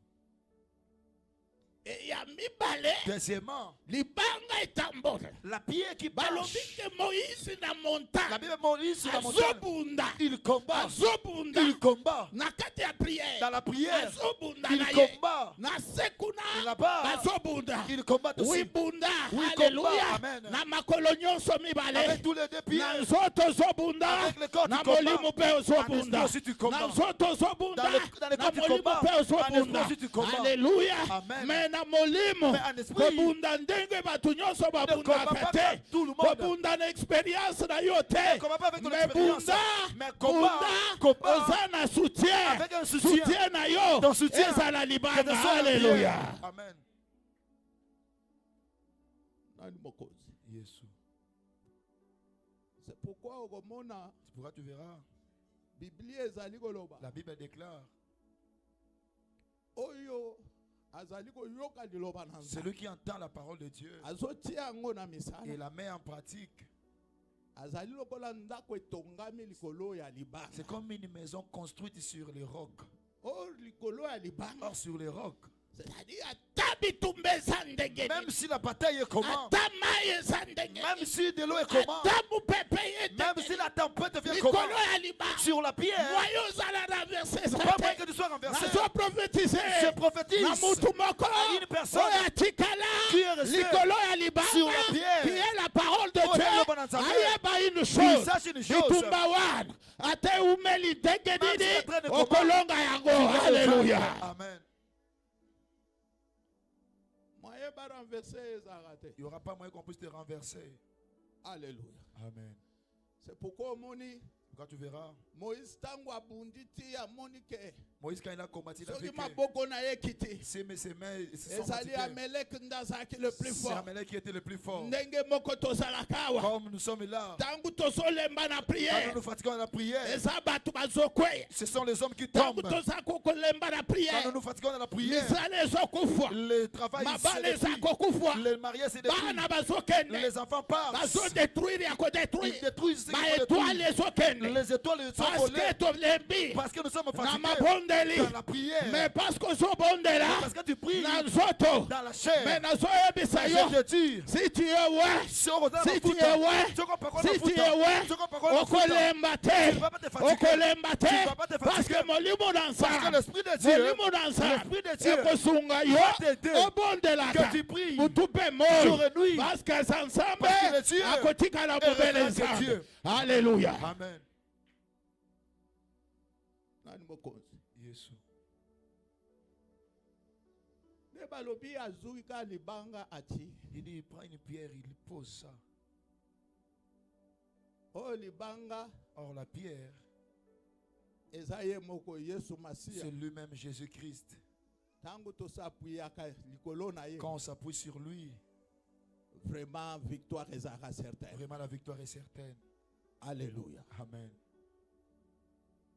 Et ya mibale Deuxièmement, libanga etambola la pierre qui balobi marche. ke Moïse na La montagne Bible Moïse sur la montagne, azobunda il combat. azobunda Il combat. na kati ya prière Dans la prière, azobunda il na ye combat. na sekuna Là-bas, bazobunda il combat aussi. wibunda Oui, alléluia combat. Amen. na makolo nyonso mibale Avec tous les deux pieds, na nzoto ozobunda avec le corps, tu na combats. molimo mpe En ozobunda esprit aussi, tu combats. na nzoto ozobunda Dans le na corps, tu molimo combats. mpe En esprit ozobunda aussi, tu combats. alléluia Amen. mais na molimo Mais en esprit, kobunda ndenge bato nyonso ne combat babundaka pas te comme tout le monde. kobunda na expérience na yo Ne te combat pas avec ton mais expérience. bunda Mais combat oza na soutien avec un soutien. na yo Ton soutien. ezala Que libanga te soit alléluia bien. Amen. Yesu. c'est pourquoi okomona C'est pourquoi tu verras, biblia ezali koloba la Bible déclare, oyo azali koyoka liloba na Nzambe celui qui entend la parole de Dieu azotia yango na et misala la met en pratique, azali lokola ndako etongami likolo ya libanga c'est comme une maison construite sur les rocs. or likolo ya libanga Or sur les rocs, c'est-à-dire ata bitumba eza ndenge même nini si la bataille est comment, ata mai eza ndenge même nini si de l'eau est comment, ata mopepe ye même si la tempête vient likolo comment, ya libanga sur la pierre, moyo ozala renverse c'est pas vrai que tu sois renversé. nazo prophétise Je prophétise na mutu moko à une personne oyo atikala qui est restée likolo ya libanga sur la pierre, qui est la parole de Oh, Dieu Dieu, bon Nzambe. ayeba une il chose sache une chose, bitumba wana ate umeli ndenge Même si nini le train de okolonga yango tu vas le alléluia vaincre. Amen. Il n'y aura pas moyen qu'on puisse te renverser. alléluia Amen. c'est pourquoi omoni Quand tu verras, Moïse tango abundi ti amoni ke Moïse quand il a combattu, il a soki vu que maboko na ye kiti ses mains se sont ezali fatiguées. ameleki nde azalaki le plus C'est fort Amalek qui était le plus fort. ndenge moko tozalaka awa Comme nous sommes là, ntango tozolemba na quand priere nous nous fatiguons à la prière, eza bato bazokweya ce sont les hommes qui ntango tombent. toza kokolemba na Quand priere nous nous fatiguons à la prière, misala ezokufwa le travail mabala se eza détruit, kokufwa les mariés se détruisent, bana bazokende les enfants partent, bazodétruire ya ils kodétruire détruisent ce qu'il faut baétoile détruire. ezokende Les étoiles sont parce volées que tolembi parce que nous sommes na fatigués mabondeli dans la prière. mais parce que ozobondela Parce que tu pries na nzoto dans la chair. mais nazoyebisa yo Je te dis, si tu es ouais si on regarde si le tu foot, es ouais si on si tu es ouais okolemba te okolemba te parce que molimo parce que dansa l'Esprit de Dieu, molimo dansa l'Esprit de Dieu ekosunga yo va t'aider obondelaka que tu pries utupe moi jour et nuit. parce que sansambe Parce que le Dieu akotikala est mobele révérend nzambe Dieu. alléluia Amen. Nani mokonzi. Yesu. Ne balobi azui ka libanga ati. Il dit, il prend une pierre, il pose ça. O libanga Or la pierre, ezaye moko Yesu Masia. c'est lui-même Jésus-Christ. Tango to sapuyaka likolo na ye. Quand on s'appuie sur lui, Vraiment victoire ezara certaine. vraiment la victoire est certaine. Alléluia. Amen.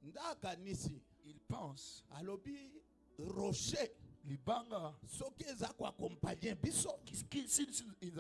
Ndaka nisi Il pense, alobi rocher Libanga, soki eza ko accompagner biso.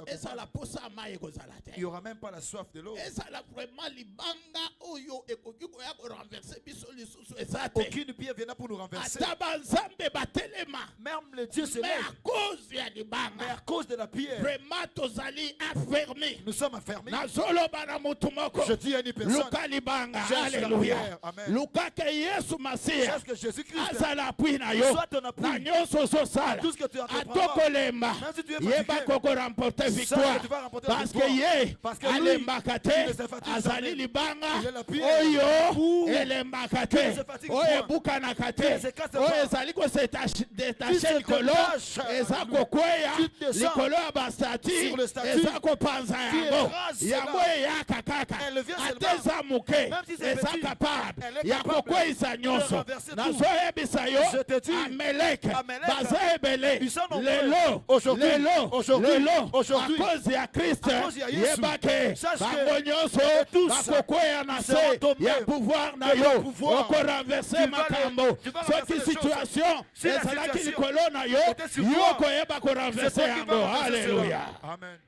Eza la posa maye kozala te. il n'y aura même pas la soif de l'eau. Eza la vraiment libanga oyo ekoki koya ko renverser biso lisusu eza te. Aucune pierre viendra pour nous renverser. Ata banzambe batelema. Même le Dieu se Mais lève. à cause ya Mais libanga à cause de la pierre, vraiment tozali affermi. nous sommes affermis. Nazoloba na mutu moko. Je dis à une personne, Luka libanga. cherche la Alléluia. pierre. Amen. Luka ke Yesu Masia. Cherche que Jésus-Christ Azala appui na yo. soit ton Na appui. nyonso sosala. Tout ce que tu entreprendras, Atokolemba. même si tu es Yeba fatigué, koko remporter sache victoire. que tu vas remporter la Parce que victoire. ye Parce que lui, alembaka il te. ne se fatigue Azali jamais. libanga. Il est la pierre. Oyo Pour- elembaka Qui ne te. se fatigue Oyo point. ebukanaka Qui ne te. se casse Oyo pas. ezali ko se Qui détacher se likolo. détache. Eza Alléluia. kokweya Qui descend likolo ya bastati. sur le statut. Eza kopanza Qui yango. écrase Yango cela. eyaka kaka. Elle vient Ate seulement. eza moke. Même si c'est Eza petit, capable. elle est Ya capable kokweisa de nyonso. renverser tout. Nazoyebisa yo. Je te dis, Amelek. Amalek, Baza ebele. ils sont nombreux. Lelo. Aujourd'hui, Lelo. aujourd'hui, Lelo. aujourd'hui, À cause ya Christ. à cause ya Yesu. Yebake. Sache que Bango nyonso. tous Bakokweya na seront se. tombés. Ya pouvoir na Que le yo. pouvoir. Oko renverser Tu vas makambo. tu vas Soki renverser les choses. situation. Si la Ezalaki situation likolo na yo. était sur Yo toi, koyeba ko c'est renverser toi qui yango. vas renverser cela. Alléluia. Amen.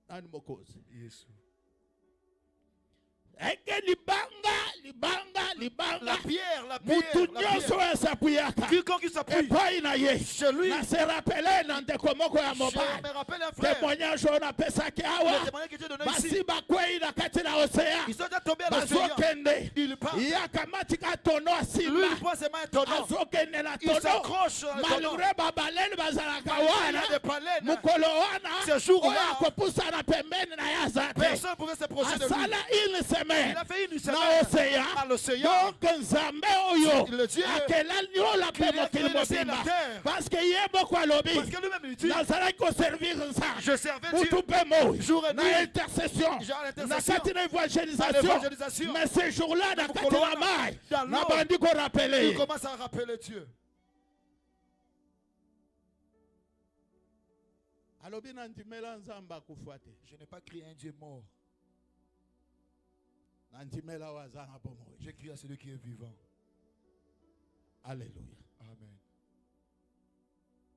Nani mokozi. Yesu. Eke libanga. La pierre, la Mutu pierre, la nyonso pierre. esapuyaka. Quiconque s'appuie Epai na ye. chez lui, Na se rappele na ndeko moko ya je mobali. me rappelle un frère, Témoignage oyo napesaki le awa. témoignage que Dieu donnait Basi ici. bakwei na kati na océan. Ils sont déjà tombés à l'océan. Bazokende. Il part. Yakamatika tono Lui, asimba. il prend ses mains étonnantes. Azokende na Il tono. s'accroche à la tonneau. Malgré babaleli bazalaka Il y a wana. des baleines. Mukolo wana. Ce jour-là, Oyo akopusa na pembeni na ye aza te. Personne ne pouvait s'approcher de lui. Asala une semaine. Il a fait une Na semaine océan. à l'océan. Donc nzambe oyo Le Dieu akela nyola qui mpe a créé mokili le ciel et mobimba la terre. parce que ye moko alobi Parce que lui-même il dit, nazalaki koservir nzambe je servais mutu Dieu mpe moi jour et na nuit. intercession Genre na l'intercession. kati na Dans évangélisation l'évangélisation. mais ce jour-là na kati na mai Dans l'eau. nabandi korapele Il ye commence à rappeler Dieu. alobi na ndimela nzambe akufa te Je n'ai pas crié un Dieu mort. na ndimela oyo aza na bomoi. J'ai crié à celui qui est vivant. Alléluia. Amen.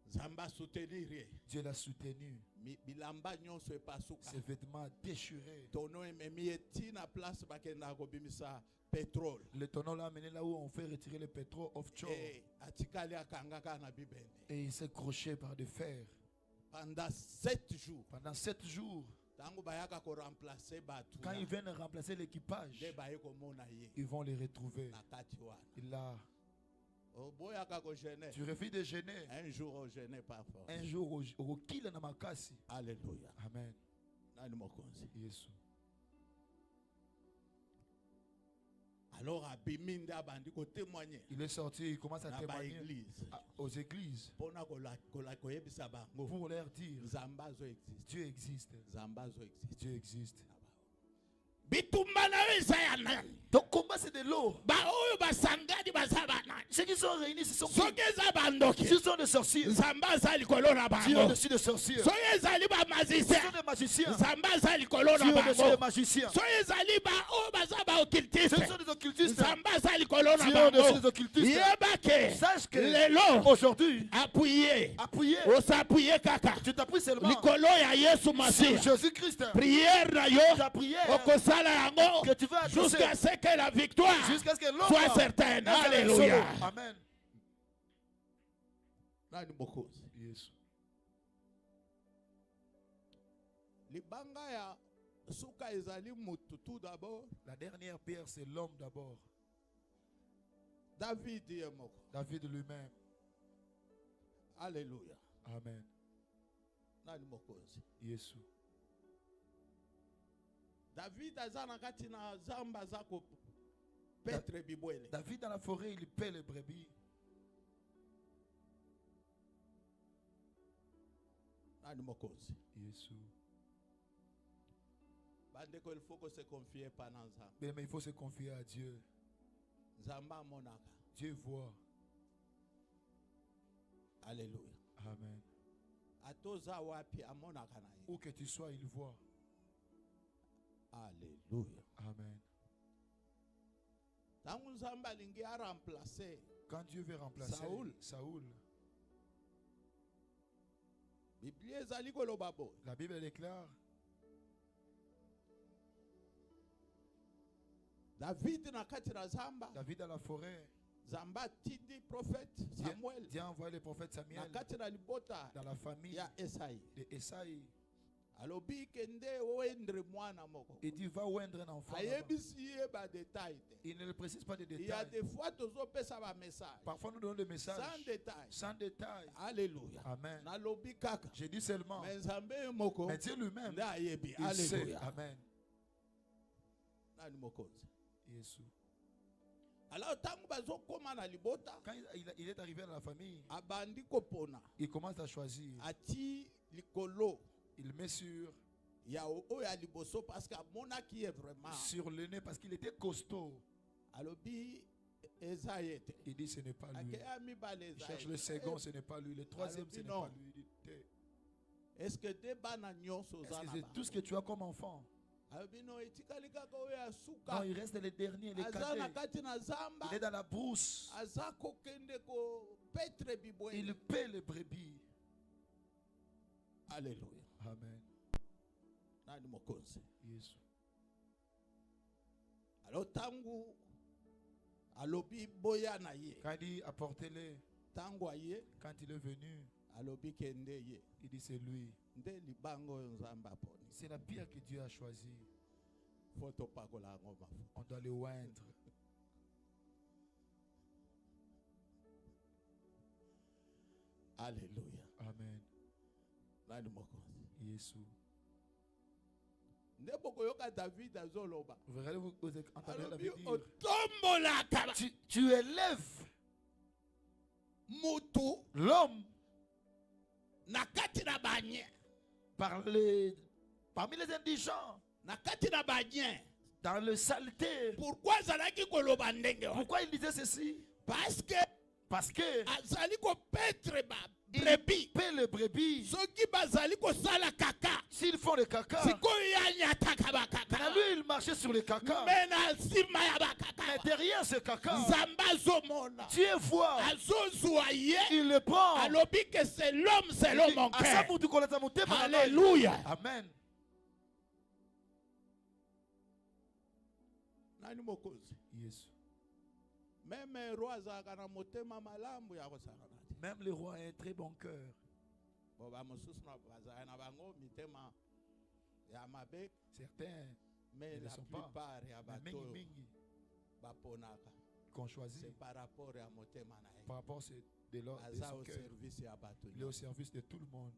nzambe asoutenir ye Dieu l'a soutenu. bilamba nyonso epasuka Ses vêtements déchirés. tono ememi ye ntina place bakendaka kobimisa pétrole. Le tonneau l'a amené là où on fait retirer le pétrole offshore. Atikali akangaka na bibende Et il s'est croché par de fer. pendant 7 jours. Pendant 7 jours, Tango bayaka ko remplacer batu. quand ils viennent remplacer l'équipage, De baye ko mona ye ils vont les retrouver. na kati wana. Il a, Boyaka ko gêner. tu refuses de gêner. Un jour au gêner pas fort. Un jour, au kila na makasi. Alléluia. Amen. Nani mokonzi. Yesu. Alors abiminde abandi ko témoigner Il est sorti, il commence à na ba témoigner église. aux églises Pona ko yebisa bango. pour leur dire Nzamba zo existe. Dieu existe. Nzamba zo existe. Dieu existe. Bitumba na weza ya nani? Ton combat c'est de l'eau. Ba oyo basangadi bazaba nani? Ceux qui qui sont réunis, ce sont qui? soki eza bandoki Ce sont des sorciers. nzambe aza likolo na Dieu bango au-dessus des sorciers. soki ezali Ce bamagicien sont des magiciens. nzambe aza likolo na Dieu au-dessus des bango magiciens. soki ezali oyo baza Ce baokiltiste sont des occultistes. nzambe aza likolo na Dieu au-dessus bango des occultistes. yeba ke Sache que lelo aujourd'hui, appuye appuyez. osapuye kaka Tu t'appuies seulement likolo ya yesu sur masiya Jésus-Christ. prière na yo Ta prière okosala yango que tu vas jusqu'à adresser ce que la victoire jusqu'à ce que l'homme soit certaine. Alléluia. Amen. Nani mokozi. Yes. Libanga ya suka ezali mutu tout d'abord. La dernière pierre, c'est l'homme d'abord. David ye moko. David lui-même. Alléluia. Amen. Nani mokozi. Yesu. David aza na kati na zamba aza ko petre bibwele. David dans la forêt, il paie les brebis. Nani mokozi. Yesu. Bandeko il faut que se confier pendant ça. Mais il faut se confier à Dieu. Zamba monaka. Dieu voit. Alléluia. Amen. Atoza wapi amonaka na ye. Où que tu sois, il voit. Alléluia. Amen. Tangu nzambe alingi a remplacer Quand Dieu veut remplacer Saoul, Biblia ezali koloba boye. la Bible déclare David na kati na zamba. David dans la forêt. Zamba tindi prophète Samuel. Dieu a envoyé le prophète Na Samuel kati na libota dans la famille ya Esaïe. de Esaïe. Alobi kende oendre mwana moko. Il dit va oindre un enfant. là-bas. Ayebisi ye ba détail te. Il ne le précise pas de Il y a détails. des fois tozopesa ba message Parfois nous donnons des messages sans détail. sans détails. Alléluia. Amen. Nalobi kaka. J'ai dit seulement, Mais nzambe moko. mais Dieu lui-même, Nde ayebi. il sait. Alléluia. Amen. Nani mokonzi. Yesu. Alors tangu bazokoma na libota. Quand il est arrivé dans la famille, Abandi kopona. il commence à choisir. Ati likolo. Il met sur Ya oyo ya liboso parce que mona qui est vraiment. le nez parce qu'il était costaud. Alobi ezayete. Il dit ce n'est pas lui. Akeya mibale Il cherche ezayete. le second, ce n'est pas lui. Le troisième, ce n'est non. pas lui. Il dit, Est-ce que des bana nyonso est-ce que zana c'est tout ce que tu as comme enfant? Alobi no etikali kaka oyo ya Non, suka. il reste les derniers, les Aza na cadets. kati na zamba. Il est dans la brousse. Aza kokende ko petre bibwe. Il paie les brebis. Alléluia. Amen. Nani mokonzi. Yesu. Alors tangu alobi boya na ye. Quand il dit apportez-les, Tangu aye quand il est venu, alobi kende ye. il dit c'est lui. Nde libango oyo nzambe aponi. C'est la pierre que Dieu a choisie. Foto pakola yango mafuta. On doit le oindre. Alléluia. Amen. Nani mokonzi. Yesu. Nde bokoyoka David azoloba. Vous verrez, vous entendez Alobi David dire, otombolaka tu élèves mutu l'homme na kati na banye. parmi les indigents, Na kati na banye. dans le saleté. Pourquoi azalaki koloba ndenge wana? Pourquoi il disait ceci? Parce que azali ko petre ba il brebis. paie les brebis. Soki bazali ko sala kaka. S'ils font le caca, Sikoyo yanyataka ba mais kaka. lui il marchait sur le caca. Mais na nsima ya ba kaka. Mais derrière ce caca, Nzambe azomona. Dieu voit. Azozwa ye. Il le prend. Alobi que c'est l'homme selon mon cœur. Alléluia. Alléluia. Amen. Nani mokonzi. Yes. Même roi azalaka na motema malamu ya kosala na te. Même le roi a un très bon cœur. Bo ba mosusu na bazala na bango mitema ya mabe. Certains Mais ne la sont pas. plupart ya Mais bato mingi baponaka. qu'on choisit C'est par rapport à motema na ye. par rapport à de Aza son au cœur. service ya bato. Il est au service de tout le monde.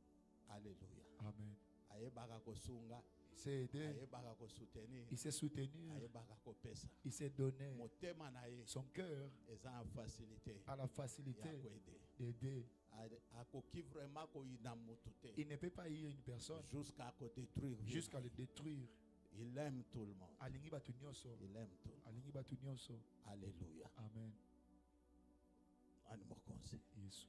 Alléluia. Amen. Ayebaka kosunga, Il s'est aidé. ayebaka kosoutenir, Il s'est soutenu. ayebaka kopesa. Il s'est donné. Motema na ye Son cœur eza en facilité a la facilité ya koede. d'aider. Akoki vraiment koyina mutu te Il ne peut pas y une personne jusqu'à détruire. jusqu'à le détruire. Il aime tout le monde. Alingi batu nyonso. Il aime tout le monde. Alingi batu nyonso. Alléluia. Amen. Nani mokonzi. Yesu.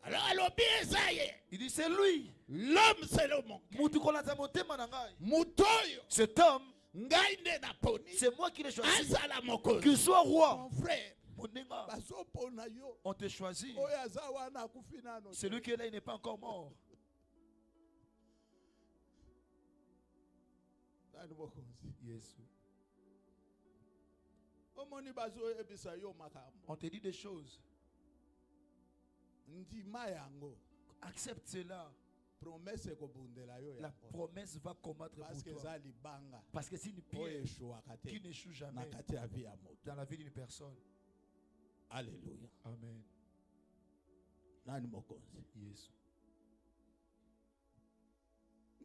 Alors alobi ezaye. Il dit c'est lui. L'homme c'est le mon cœur. Mutu kolata motema na ngai. Mutoyo. Cet homme, Ngai nde na poni. c'est moi qui l'ai choisi. Azala mokonzi. Qu'il soit roi. Mon frère. Mon nenga, Baso pona yo. on te choisit. Oyo aza wana akufi nano. Celui qui est là, il n'est pas encore mort. Nani mokonzi. Yesu. Omoni bazo ebisa yo makambo. On te dit des choses. Ndima yango. Accepte cela. Promesse ekobundela yo La ya. promesse va combattre Parce pour que toi. za libanga. Parce que c'est une Oyo pierre eshuaka te. qui n'échoue Na jamais kati ya vie ya moto. dans la vie d'une personne. Alléluia. Amen. Nani mokonzi. Yesu.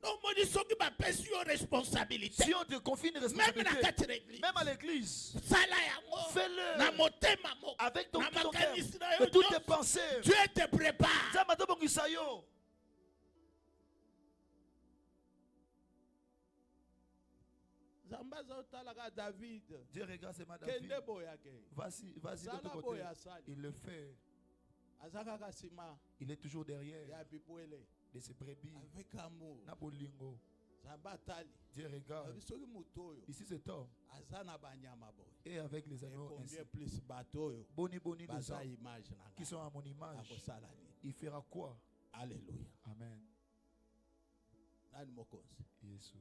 Non moni soki ba pesi yo responsabilité. Si on te confie une Même na responsabilité, kati ya église. même à l'église, Sala yango. fais-le Na motema moko. avec ton Na cœur, makanisi na yo de toutes tes nyonso. pensées. Dieu te prépare. Zama tobongisa yo. Zamba zotalaka David. Dieu regarde c'est ma David. Kende boyake. Vas-y, vas-y de ton Sala côté. boya sali. Il le fait. Azaka sima Il est toujours derrière ya bibwele. de ses brebis. Avec amour. Na bolingo. Zamba tali. Dieu regarde. Soki mutoyo. Ici cet homme Azana banyama boy. et avec les Et animaux ainsi. combien plus batoyo. Boni boni les Baza hommes image na qui sont à mon image. akosala nini. Il fera quoi? Alléluia. Amen. Nani mokonzi. Yesu.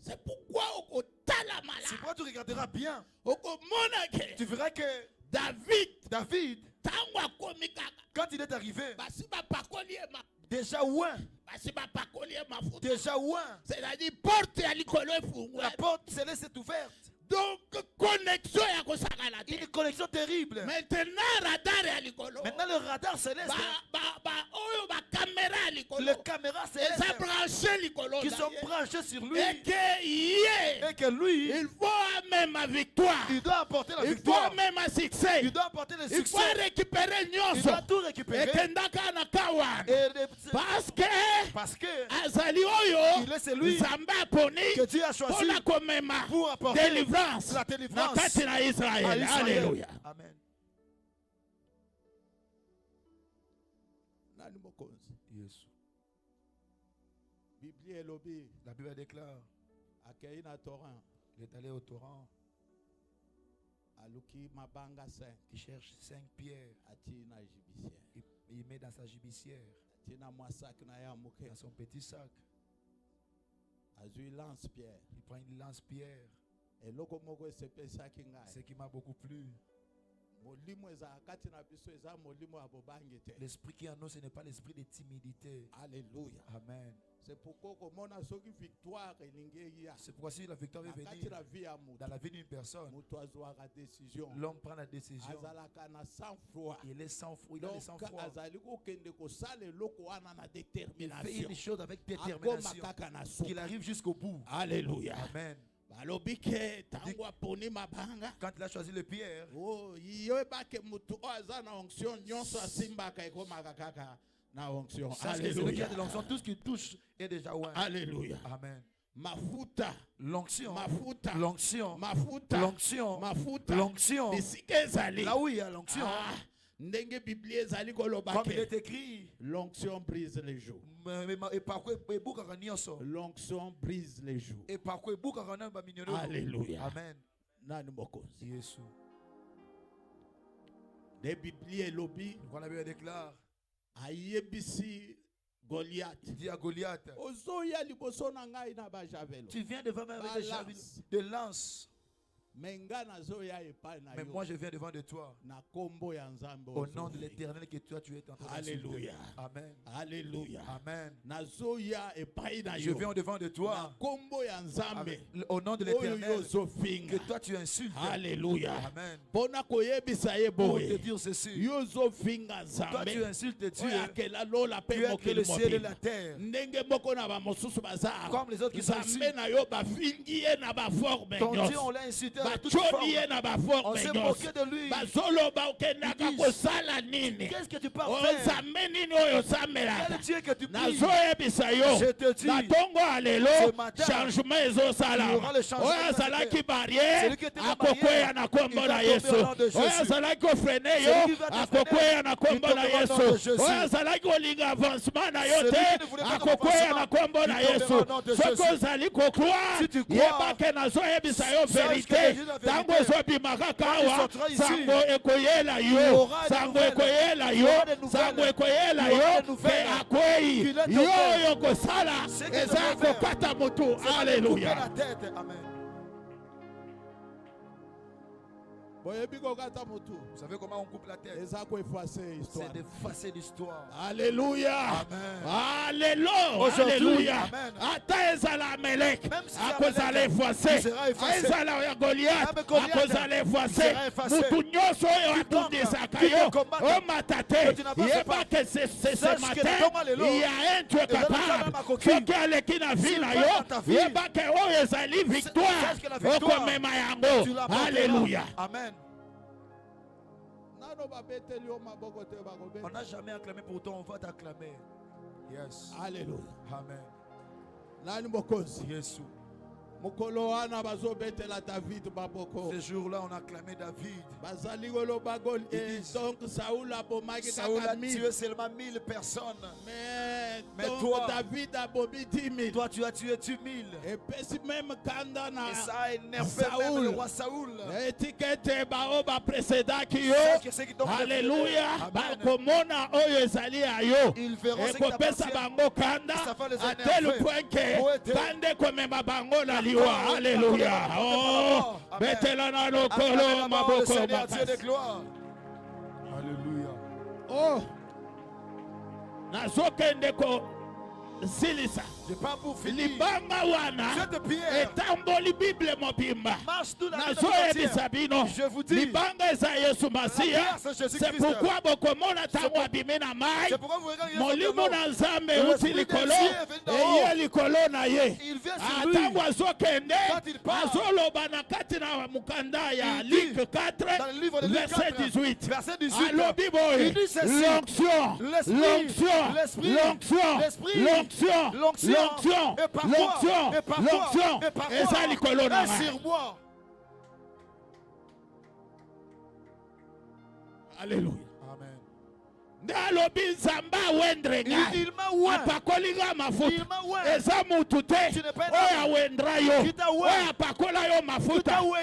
C'est pourquoi okotala mala. C'est pourquoi tu regarderas bien. Okomona ke Tu verras que David David, tango akomi kaka. quand il est arrivé, Basi bapakoli ye ma. déjà ouin, Basi bapakoli ye mafuta. déjà ouin, C'est-à-dire porte ya likolo efungwe. la porte céleste est ouverte. Donc connexion ya kosakala te. Une connexion terrible. Maintenant radar ya likolo. Maintenant le radar céleste, Oyo ba caméra ya likolo. les caméras Eza célestes branché likolo. qui sont branchées sur lui Et que yé. et que lui, Il faut même ma victoire. il doit apporter la Il victoire. faut même un succès. Il doit apporter le Il faut succès. récupérer Il nyonso. doit tout récupérer. Ekendaka na kawan. Parce que azali oyo il est celui Nzambe aponi que Dieu a choisi mpona komema pour apporter délivrance la na délivrance kati na à Israël. Israël. Alléluia. Amen. Nani mokonzi. Yesu. Biblie elobi La Bible déclare, akei na torrent il est allé au torrent, aluki mabanga 5 il cherche 5 pierres, ati na jibisière il met dans sa gibissière, ati na mwa sac na ya moke dans son petit sac, azwi lance pierre il prend une lance-pierre. eloko moko esepesaki Ce ngai qui m'a beaucoup plu, molimo ezala kati na biso eza molimo ya bobangi te. l'esprit qui est en nous, ce n'est pas l'esprit de timidité. Alléluia. Amen. C'est pourquoi komona soki victoire elingi eya C'est pourquoi si la victoire na est kati venue na vie ya moto dans la vie d'une personne, moto azwaka décision l'homme prend la décision. azalaka na sang-froid. Il est sans froid, il a le Donc sang-froid. azali kokende kosala eloko wana na Il fait détermination une chose avec akoma détermination, kaka na qu'il suka. arrive jusqu'au bout. Alléluia. Amen. balobi ke tango aponi mabanga Quand il a choisi le pierre, yoyebake motu oyo aza na onction nyonso asimbaka ekomaka kaka na onction. sache que celui qui a de Alléluia. l'onction, tout ce qui touche est déjà loin. Alléluia. Amen. Mafuta, L'onction, mafuta, l'onction, mafuta, l'onction, mafuta, l'onction. bisika ezali. Là où il y a l'onction, Ah, ndenge Biblie ezali koloba comme il ke est écrit, l'onction brise les jours. et par quoi ebukaka nyonso, L'onction brise les jours. et par quoi ebukaka na baminyolo. Alléluia. Amen. Nani mokonzi. Yesu. De Biblie elobi Quand la Bible déclare, ayebisi Goliath. il dit à Goliath, Ozoya liboso na ngai na bajavelo. tu viens devant moi avec des Balance. javelots, de lance, Menga nazoya epai na mais yo. moi je viens devant de toi. Na kombo ya Nzambe Au nom de ozofika. l'Éternel que toi tu es en train d'insulter. Alléluia. Amen. Alléluia. Amen. Nazoya epai na Je yo. viens devant de Na toi. kombo ya Nzambe. Avec- au nom de Oyo l'Éternel yo zofinga. que toi tu insultes. Alléluia. Amen. Pona koyebisa ye Pour te boye. dire ceci, Yo zofinga toi tu Nzambe. insultes Dieu. Oyo akela lola pe Tu as créé le mokili ciel et mobimba. la terre. Ndenge moko na bamosusu baza Comme les autres qui sont ici. Nzambe na yo bafingi ye na baforme Ton Dieu, nyonso. on l'a insulté avec de toute forme. On s'est moqué de lui. Qu'est-ce que tu peux faire? Quel Dieu que tu pries? Je te dis, ce matin, changement il y aura le changement. Celui qui était marié, il va tomber au nom de Jésus. Celui qui va te freiner, il tombera au nom de Jésus. Celui qui ne voulait pas ton avancement, il tombera au nom de Jésus. Si tu crois, sache que Jésus est la vérité. Quand il sortira ici, il y aura des nouvelles. Il y aura des nouvelles. Qu'il est tombé. Alléluia. La tête. Amen. Vous savez comment on coupe la tête? C'est d'effacer l'histoire. Alléluia. Amen. Alléluia. Aujourd'hui, Alléluia. amen. Ata ezala Amalek, Même si akozala effacer. Ezala ya Goliath, akozala effacer. Mutu nyonso oyo atundisaka yo, omata te. Yeba que ce matin, il y a un Dieu capable. Soki aleki na vie na yo, yeba que oyo ezali victoire. Okomema yango. Alléluia. Amen. On n'a jamais acclamé, pourtant on va t'acclamer. Yes. Alléluia. Amen. Nani mokozi. Yesu. Mokolo wana bazobetela David baboko. Ce jour-là, on a acclamé David. Bazali golo bagol et donc Saoul a bomaki Saoul a 1000. tué seulement 1000 personnes. Mais donc toi, David a bombé 10 000. Toi, tu as tué 1000. Et puis même quand Et ça a énervé même le roi Saoul. Étiquette baoba précédent qui yo. Alléluia. Bakomona oyo ezali ayo. Ils verront ce qui t'appartient. Bango kanda. À tel point que bande komema bango la liwa. Alléluia. Oh, betela na lokolo maboko Dieu de gloire. Alléluia. Oh, nazokende ko silisa. Je pars pour finir. Libanga wana. Cette pierre. Etamboli Bible mobimba. Marche tout la Je vous dis. Libanga eza Yesu Masia. C'est pourquoi bokomona tango abime na mai. Molimo na Nzambe uti likolo. Eye likolo na ye. Atango azokende. Azoloba na kati na mukanda ya Luc 4 verset 18. Alobi boy. L'onction. L'onction est sur moi. Alléluia. Amen. Ndalobi nzamba wendrenga apakolinga mafuta eza mutu te oyo awendra yo oyo apakola yo mafuta oyo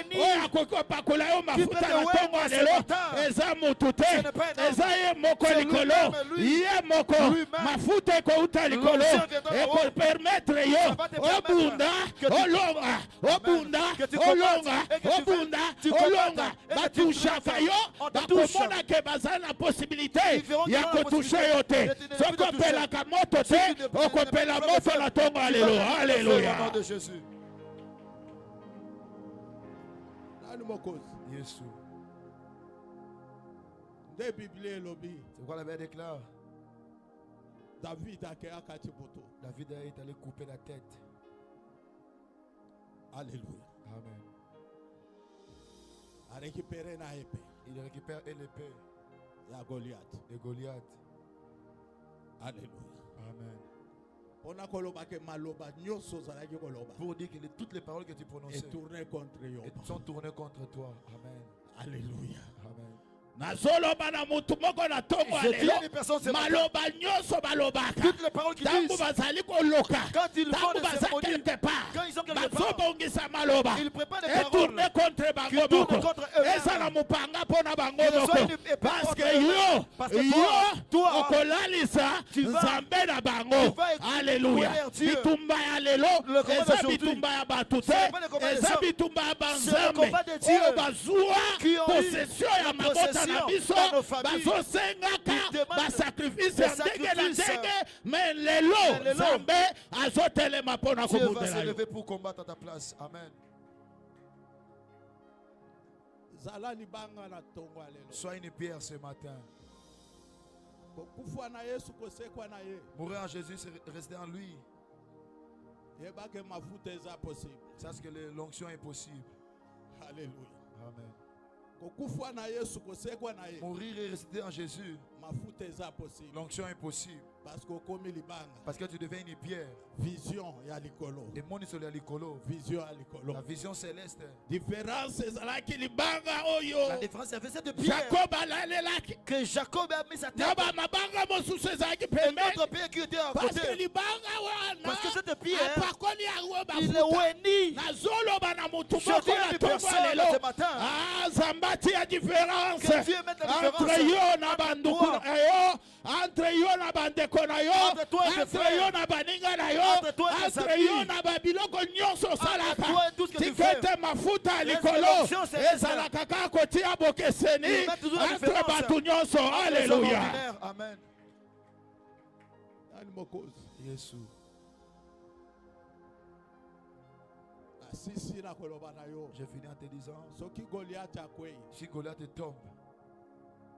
akopakola yo mafuta na ntongo ya lelo eza mutu te eza ye moko likolo ye moko mafuta ekouta likolo ekopermetre yo obunda olonga obunda olonga obunda olonga batushaka yo bakomona ke baza na posibilité ya kotusha yote sokopelaka moto te okopela moto na tongo ya lelo. Alléluia. Yesu. Nde Bible elobi. C'est quoi la Bible déclare? David akeyaka tipoto. David est allé couper la tête. Alléluia. Amen. A récupéré na épée. Il récupère l'épée. Ya Goliath. De Goliath. Alléluia. Amen. Pour dire que toutes les paroles que tu prononçais sont tournées contre toi. Amen. Alléluia. Amen. nazoloba na mutu moko na tongo alelo maloba nyonso balobaka ntango bazali koloka ntango baza quelque part bazobongisa maloba etourne contre bango moko eza na mopanga mpo na bango moko parceke yo okolalisa nzambe na bango. Alleluya. Bitumba ya lelo eza bitumba ya bato te, eza bitumba ya banzambe oyo bazwa possession ya mabota na biso bazosengaka basakrifise ya ndenge na ndenge me lelo nzambe azotelema mpo na kobundela yo. Sois une pierre ce matin. Mourir en Jésus, c'est rester en lui. Sache que l'onction est possible. Alléluia. Amen. Kokufa na Yesu kosekwa na ye. Mourir et rester en Jésus. Mafuta eza possible. L'onction est possible. Parce que komi libanga. Parce que tu deviens une pierre. Vision ya likolo. Le monde sur l'icolo. Vision ya likolo. La vision céleste. Différence ezalaki libanga oyo. La différence c'est cette pierre Jacob alalelaki. que Jacob a mis sa tête. Naba mabanga mosusu ezalaki Et pembeni. notre pierre qui était à Parce que côté. libanga wana. Parce que cette pierre, apakoli yango il est bafuta. weni. Nazoloba na mutu Je moko dis à na une tongo personne lelo. ce matin. Ah, zambati ya différence. Que Dieu mette la différence entre yo na entre banduku toi. na yo, entre yo na bandeko na yo, Entre toi et tes entre frères. yo na baninga na yo, Entre toi et tes entre amis. yo na babiloko nyonso osalaka. toi et tout ce que tu Tikete mafuta ya Laisse likolo l'onction céleste. ezalaka kaka kotia bokeseni Il met toujours la entre différence. bato nyonso. Les hommes Alléluia. ordinaires. Amen. Nani mokozi? Yesu. Asisi na koloba na yo. J'ai fini en te disant, Soki Goliath akwei, si Goliath tombe,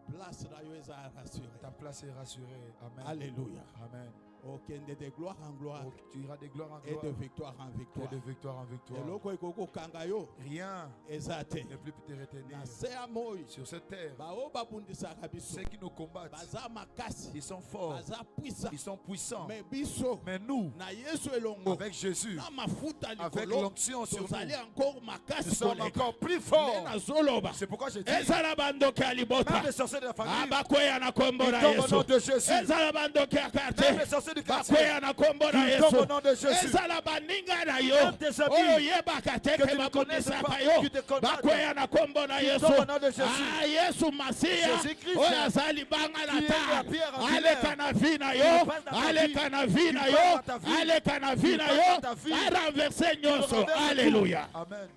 place na yo eza rassurée. ta place est rassurée. Amen. Alléluia. Amen. Okende de gloire en gloire Donc, tu iras de gloire en et gloire de victoire en victoire. et de victoire en victoire. Eloko ekoko kanga yo Rien eza te. ne peut te retenir. Na se ya moi Sur cette terre, bao babundisaka biso ceux qui nous combattent, baza makasi, ils sont forts, baza puissant. ils sont puissants. Mais biso Mais nous, na Yesu elongo avec Jésus, na mafuta avec likolo l'onction sur nous, tozali encore nous makasi sommes koleka. encore plus Nde forts. nazoloba C'est pourquoi je dis, ezala bandoki ya libota même les sorciers de la famille, abakweya na kombo ils na tombent au Yesu. nom de Jésus. Ezala bandoki ya Même quartier les sorciers du quartier, bakweya na kombo na ils tombent au Yesu. nom de Jésus. ezala baninga na yo Même tes amis oyo yebaka te que ke tu ne connais babundisaka pas, yo qui te combattent, bakweya na kombo na qui Yesu. tombent au nom de Jésus. Ah, Yesu Masiya Jésus-Christ, oyo aza libanga qui na est la pierre ta angulaire, aleka na vi na qui yo passe dans ta aleka na vi na qui yo passe dans ta vie, aleka na vi qui na passe yo dans ta vie, arenverse nyonso. renverse Alléluia. tout. Amen.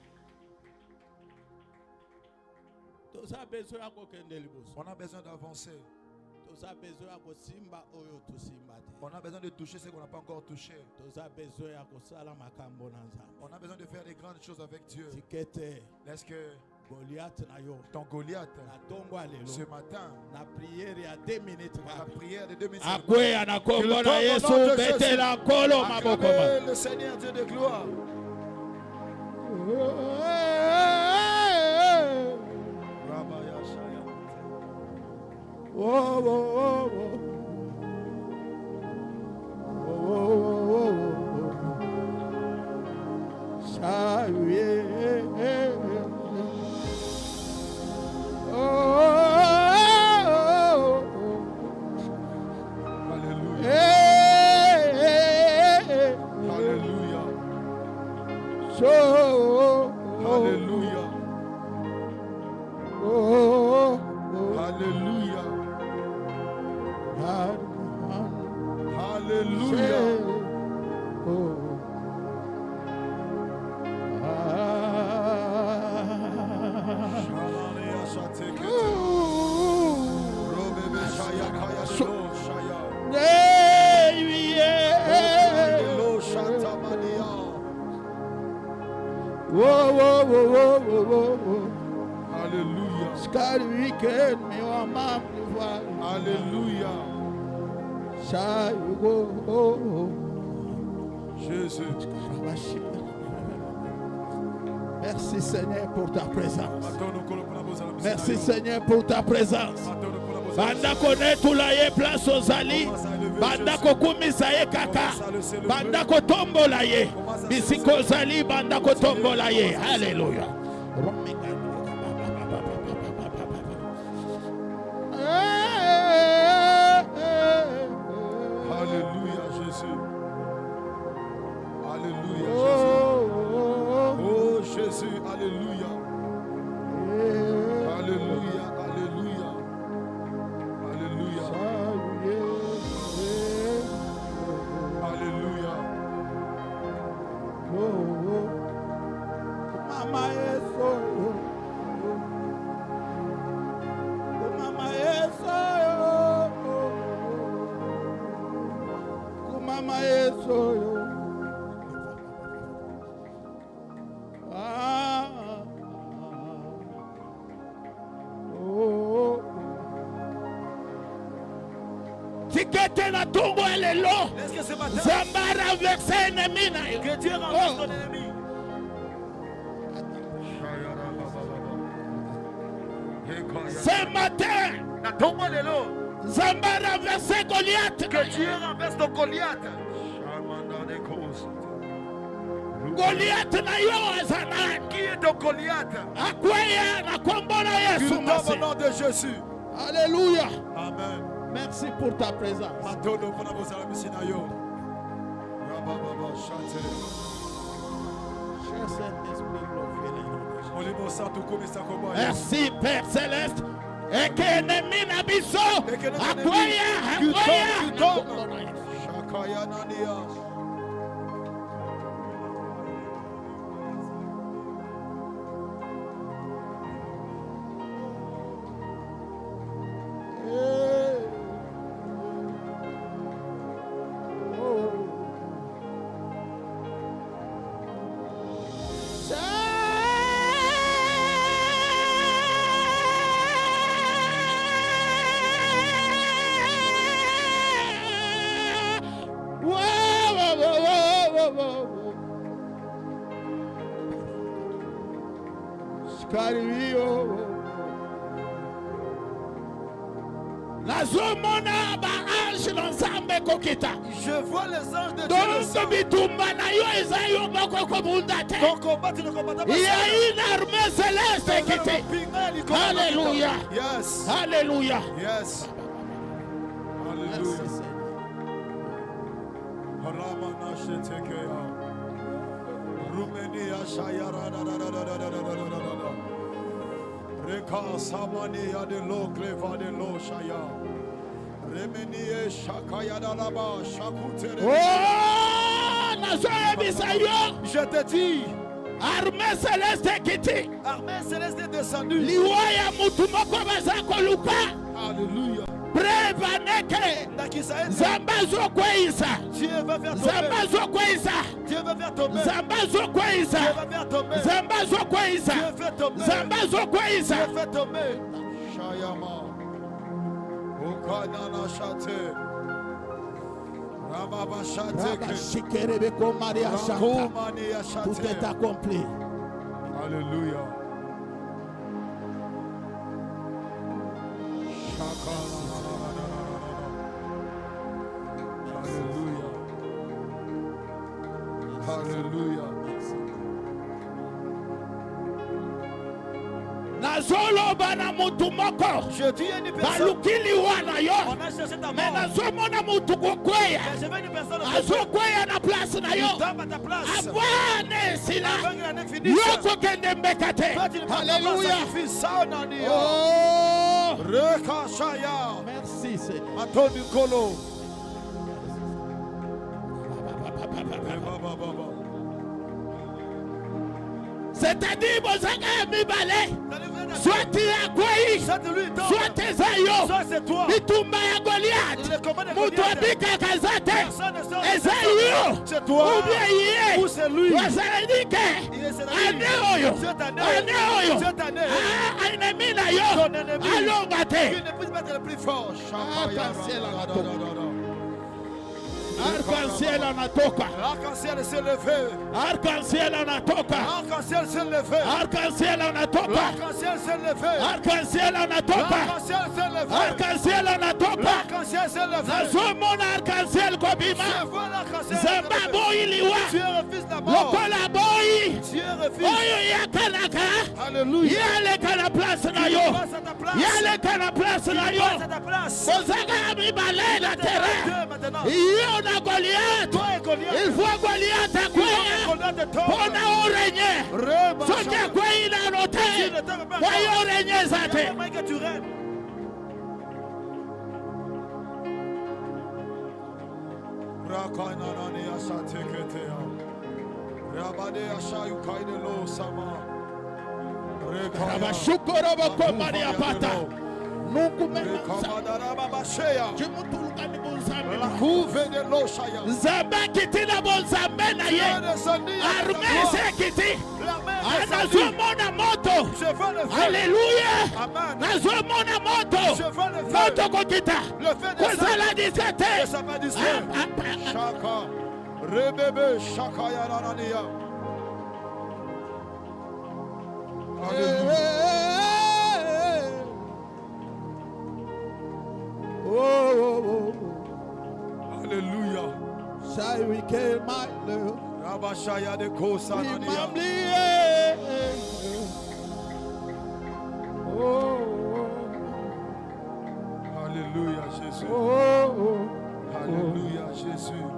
toza besoin ya kokende liboso, On a besoin d'avancer. toza besoin ya kosimba oyo tosimba te, On a besoin de toucher ce qu'on n'a pas encore touché. toza besoin ya kosala makambo na Nzambe. On a besoin de faire des grandes choses avec Dieu. tikete Est-ce que Goliath na yo ton Goliath, na tongo ya ce lelo matin, na priere ya 2 minutes la kaka prière de 2 minutes, akweya na kombo Que le na tombe au Yesu nom de betela nkolo maboko acclamez ma le Seigneur Dieu de gloire. Rabaya Shaya. Oh, oh, oh, oh. Oh, oh, oh, oh. Saluer. Oh, oh, oh, oh. Alléluia. Hey, hey, hey. Alléluia. So, oh, oh, Alléluia. oh, oh, oh. Alléluia. God, Alléluia. oh. Shalaya Shatekete. Robebe Shaya Kaya Delo Shaya. Delo Shatamania. Alléluia. Alléluia. Jésus. Merci Seigneur pour ta présence. Matono kolo pona bozala bisala Merci yo. Seigneur pour ta présence. Matono pona bozala Banda konetula ye place ozali. Banda kokumisa ye kaka. Banda kotombola ye. Bisiko ozali banda kotombola ye. Alléluia. Alléluia Jésus. Alléluia Jésus. Oh Jésus, alléluia. Alléluia, alléluia. Alléluia. Alléluia. Mama Yeso. Mama Yeso. Mama Yeso. Tikete na tongo elelo. Est-ce que ce matin, Zambara vexe ennemi na yo. que Dieu renverse ton ennemi? Ce matin, Zamba a renversé Goliath. Que Dieu renverse ton Goliath. Goliath na yo azana. Qui est ton Goliath? Akwaya na kombola Yesu Qu'il tombe au nom de Jésus. Alléluia. Amen. Merci pour ta présence. Merci Père Céleste. Et que ennemi na biso. Akwaya. Je vois les anges de Dieu. Ton combat, tu ne combattras pas. Il y a une armée céleste qui était. Alléluia. Yes. Alléluia. Yes. Alléluia. Rumenia Shayara. Reka Samania de lo Cleva de lo Shaya. Remenie Shakaya Dalaba Shakutere. Oh, Nazoe Bisayo. Je te dis, armée céleste kiti. Armée céleste est descendue. Liwaya mutumoko bazako luka. Alléluia. Prevaneke. Zambazo kweisa. Dieu va faire tomber. Zambazo kweisa. Dieu va faire tomber. Zambazo kweisa. Dieu va faire tomber. Zambazo kweisa. Dieu fait tomber. Zambazo kweisa. Dieu fait tomber. Shayama. Okanana Shate. Ramaba Shate. Shikerebe Maria Shanta. Tout est accompli. Alléluia. Alléluia. Alléluia. Nazoloba na mutu moko. Je dis à une personne. Balukili wana yo. On a cherché ta Mais mort. nazomona mutu kokweya. Je veux une personne. Azokweya na place na yo. Tombe à ta place. Abane sila. Avant que l'année finisse. Yoko kende mbekate. Alléluia. Oh. Rekashaya. Merci Seigneur. Atoni Kolo. C'est-à-dire, Bozanga Mibale, soit tu es Kouaï, soit tu es Zayo, Bitumba ya Goliath, Moutouabika Kazate, Ezayo, ou bien Yé, Wasaladike, Aneoyo, Aneoyo, Ennemi na yo, Alongate, Arc-en-ciel anatoka. Arc-en-ciel s'est levé. Arc-en-ciel anatoka. Arc-en-ciel s'est levé. Arc-en-ciel anatoka. Arc-en-ciel s'est levé. Arc-en-ciel anatoka. Arc-en-ciel s'est levé. Arc-en-ciel anatoka. Arc-en-ciel s'est levé. Nazomona arc-en-ciel kobima. Je vois l'arc-en-ciel. Zamba boyi liwa. Dieu refuse la mort. Lokola boyi. Dieu refuse. Oyo yakanaka. Alléluia. Yaleka na place na yo. Passe à ta place. Yaleka na place na yo. Passe à ta place. Bozanga mibale na terrain. Yo na Goliath. Il faut Goliath à quoi? On a régné. Ce qui a quoi il a noté. Voyons régner ça. Zamba kiti na bonzambe na ye. Armée c'est kiti. Nazomona moto. Alléluia. Nazomona moto. Moto kokita. Kozala 17. Shaka. Rebebe shaka ya nanania. Rabashaya de Kosa Il m'a Nania. oublié. Oh, Alléluia Jésus. oh, oh, Alléluia Jésus. oh.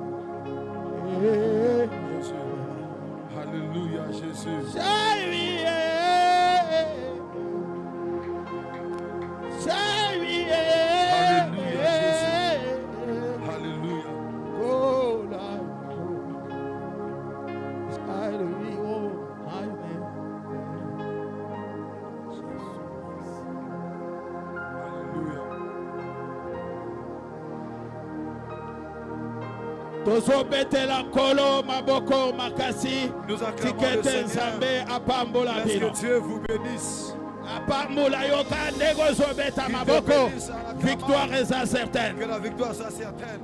Jésus. Alléluia Jésus. Alléluia Jésus. Alléluia. Oh, là. Alléluia. Oh, Amen. Alléluia. Tozobetela nkolo maboko makasi Nous acclamons le tikete Seigneur. nzambe apambola Laisse bino que Dieu vous bénisse. apambola yoka ndenge ozobeta Qu'il te maboko bénisse en acclamant. victoire eza certaine. Que la victoire soit certaine.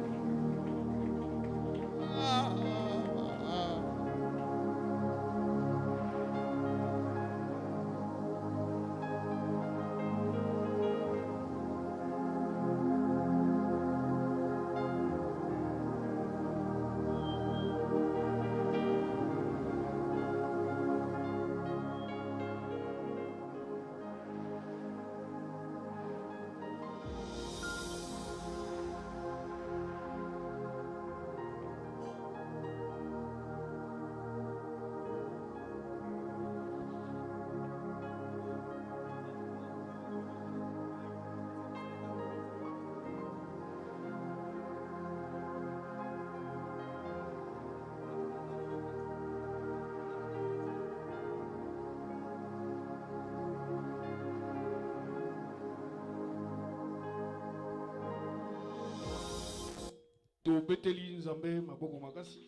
Tobeteli nzambe maboko makasi.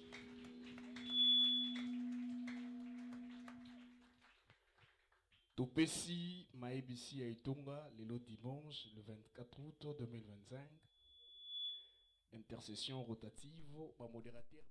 Topesi maebisi ya itonga lelo dimanche le 24 août 2025. Intercession rotative, modérateur.